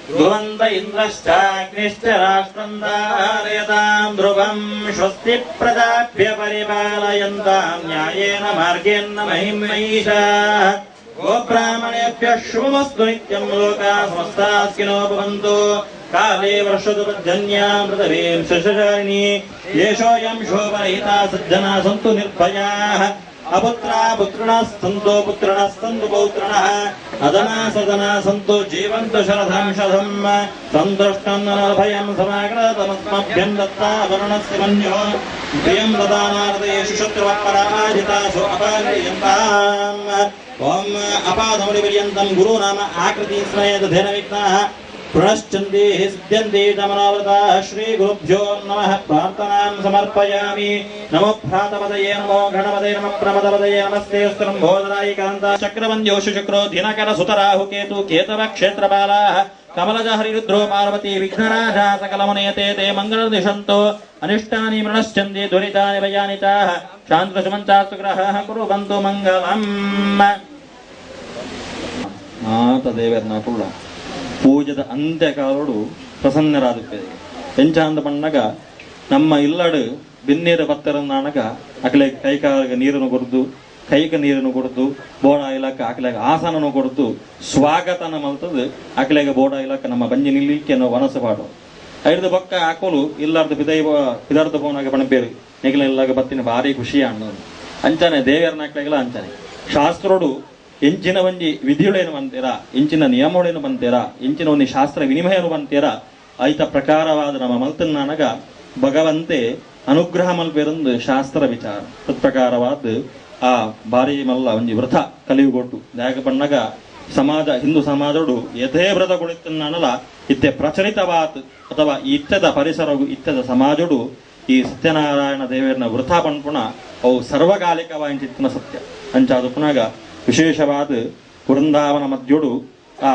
ಧ್ರುವಂತ ಇಂದ್ರಶ್ಚಾಗ್ನಿಶ್ಚ ರಾಷ್ಟ್ರಂ ಧಾರಯತಾಂ ಧ್ರುವಂ ಸ್ವಸ್ತಿ ಪ್ರಜಾಭ್ಯ ಪರಿಪಾಲಯಂತಾಂ ನ್ಯಾಯೇನ ಮಾರ್ಗೇಣ ಮಹಿಂ ಮಹಿಷಾಃ ಗೋಬ್ರಾಹ್ಮಣೇಭ್ಯಃ ಶುಭಮಸ್ತು ನಿತ್ಯಂ ಲೋಕಾಃ ಸಮಸ್ತಾಃ ಸುಖಿನೋ ಭವಂತು ಕಾಲೇ ವರ್ಷತು ಪರ್ಜನ್ಯಾಮೃತವೇಂ ಶಶಾರಿಣಿ ಯೇಷೋಯಂ ಶೋಭರಹಿತಾ ಸಜ್ಜನಾ ಸಂತು ನಿರ್ಭಯಾಃ ಅಪುತ್ರಾ ಪುತ್ರಿಣಃ ಸಂತು ಪುತ್ರಿಣಃ ಸಂತು ಪೌತ್ರಿಣಃ ಅದನಾ ಸದನಾ ಸಂತು ಜೀವಂತು ಶರಧಂ ಶಧಂ ಸಂತುಷ್ಟನ್ನರ್ಭಯಂ ಸಮಾಗತಮಸ್ಮಭ್ಯಂ ದತ್ತಾ ವರುಣಸ್ಯ ಮನ್ಯೋ ಪ್ರಿಯಂ ದದಾನಾರ್ದೇಷು ಶತ್ರುವಃ ಪರಾಜಿತಾಸು ಅಪಾಲಯಂತಾಂ ಓಂ ಅಪಾದಮೌಳಿಪರ್ಯಂತಂ ಗುರುನಾಮ ಆಕೃತಿ ಸ್ಮರೇತ ಧೇನ ವಿಘ್ನಾಃ ಪ್ರಣಶ್ಚಂದೇ ಸಿದ್ಧ್ಯಂತೆ ತಮನೋವ್ರತಾಃ ಶ್ರೀ ಗುರುಭ್ಯೋ ನಮಃ ಪ್ರಾರ್ಥನಾಂ ಸಮರ್ಪಯಾಮಿ ನಮೋ ಭ್ರಾತಪದಯೇ ನಮೋ ಗಣಪತಯೇ ನಮಃ ಪ್ರಮದಪದಯೇ ನಮಸ್ತೆ ಸ್ತಂಭೋದರಾಯ ಕಾಂತ ಚಕ್ರವಂದ್ಯೋಷು ಚಕ್ರೋ ದಿನಕರ ಸುತರಾಹು ಕೇತು ಕೇತವ ಕ್ಷೇತ್ರಪಾಲಾಃ ಕಮಲಜ ಹರಿರುದ್ರೋ ಪಾರ್ವತಿ ವಿಘ್ನರಾಜ ಸಕಲಮುನೇತೆ ತೇ ಮಂಗಳದಿಶಂತೋ ಅನಿಷ್ಟಾನಿ ಮೃಣಶ್ಚಂದಿ ದುರಿತಾನಿ ಭಯಾನಿತಾಃ ಶಾಂತ ಸುಮಂತಾಸ್ತು ಗ್ರಹಃ ಕುರುವಂತು ಮಂಗಲಂ ದೇವರನ್ನ ಪೂಜದ ಅಂತ್ಯಕಾಲೋಡು ಪ್ರಸನ್ನರಾದುಪ್ಪೇವೆ ಎಂಚ ಅಂದ ಪಣ್ಣಗ ನಮ್ಮ ಇಲ್ಲಡು ಬೆನ್ನೀರ ಭಕ್ತರನ್ನಾಣಗ ಅಕಲೆ ಕೈಕಾಲಿಗೆ ನೀರನ್ನು ಕೊಡ್ದು ಕೈಗೆ ನೀರನ್ನು ಕೊಡ್ದು ಬೋಡ ಇಲಾಖೆ ಅಕಲೆಗೆ ಆಸನನು ಕೊಡ್ದು ಸ್ವಾಗತನ ಮಲ್ತದ್ದು ಅಕಲೆಗೆ ಬೋಡ ಇಲಾಖೆ ನಮ್ಮ ಬಂಜಿ ನಿಲ್ಲಿಕ್ಕೆ ಅನ್ನೋ ವನಸ ಪಾಡು ಐದು ಬೊಕ್ಕ ಹಾಕೋಲು ಇಲ್ಲಾರ್ದು ಪಿದಾರ್ಥ ಪೋನಾಗ ಪಣಪೇರು ನೆಗಲ ಇಲ್ಲಾಗ ಬತ್ತಿನ ಭಾರಿ ಖುಷಿ ಅನ್ನೋದು ಅಂಚಾನೆ ದೇವರನ್ನ ಹಾಕ್ಲಾಗಿಲ್ಲ ಅಂಚಾನೆ ಶಾಸ್ತ್ರೋಡು ಎಂಚಿನ ಒಂಜಿ ವಿಧಿಗಳೇನು ಬಂತೀರಾ ಇಂಚಿನ ನಿಯಮಗಳೇನು ಬಂತೀರಾ ಇಂಚಿನ ಒಂದು ಶಾಸ್ತ್ರ ವಿನಿಮಯನು ಬಂತೀರಾ ಐತ ಪ್ರಕಾರವಾದ ನಮ್ಮ ಮಲ್ತನಾನಗ ಭಗವಂತೆ ಅನುಗ್ರಹ ಮಲ್ಪೇರೊಂದು ಶಾಸ್ತ್ರ ವಿಚಾರ ತತ್ಪ್ರಕಾರವಾದ ಆ ಬಾರಿ ಮಲ್ಲ ಒಂಜಿ ವ್ರತ ಕಲಿಯುಗೊಟ್ಟು ಯಾಕೆ ಬಣ್ಣಗ ಸಮಾಜ ಹಿಂದೂ ಸಮಾಜೋಡು ಯಥೇ ವ್ರತ ಕುಳಿತನ್ನಲ್ಲ ಇತ್ತೆ ಪ್ರಚಲಿತವಾತ್ ಅಥವಾ ಇತ್ತದ ಪರಿಸರವು ಇತ್ತದ ಸಮಾಜೋಡು ಈ ಸತ್ಯನಾರಾಯಣ ದೇವರನ್ನ ವ್ರತ ಪಣ್ಪುಣ ಅವು ಸರ್ವಕಾಲಿಕವಾಗಿ ಚಿತ್ತನ ಸತ್ಯ ಅಂಚಾದು ಪುನಗ ವಿಶೇಷವಾದ ವೃಂದಾವನ ಮಧ್ಯೋಡು ಆ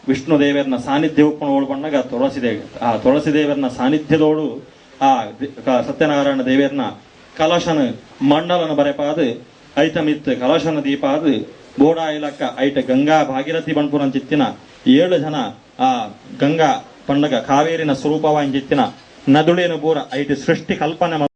ವಿಷ್ಣು ದೇವರನ್ನ ಸಾನ್ನಿಧ್ಯ ಉಪ್ಪಣೋಳು ಬಣ್ಣಗ ತುಳಸಿದೇವಿ ಆ ತುಳಸಿ ದೇವರನ್ನ ಸಾನ್ನಿಧ್ಯದೋಡು ಆ ಸತ್ಯನಾರಾಯಣ ದೇವರನ್ನ ಕಲಶನ ಮಂಡಲನ ಬರೆಪಾದ ಐತಮಿತ್ ಕಲಶನ ದೀಪಾದ ಬೋಡ ಇಲಕ್ಕ ಐಟ ಗಂಗಾ ಭಾಗೀರಥಿ ಬಣ್ಪುರ ಚಿತ್ತಿನ 7 ಜನ ಆ ಗಂಗಾ ಪಂಡಗ ಕಾವೇರಿನ ಸ್ವರೂಪವಾಗಿ ಚಿತ್ತಿನ ನದುಳೇನು ಬೋರ ಐಟ ಸೃಷ್ಟಿ ಕಲ್ಪನೆ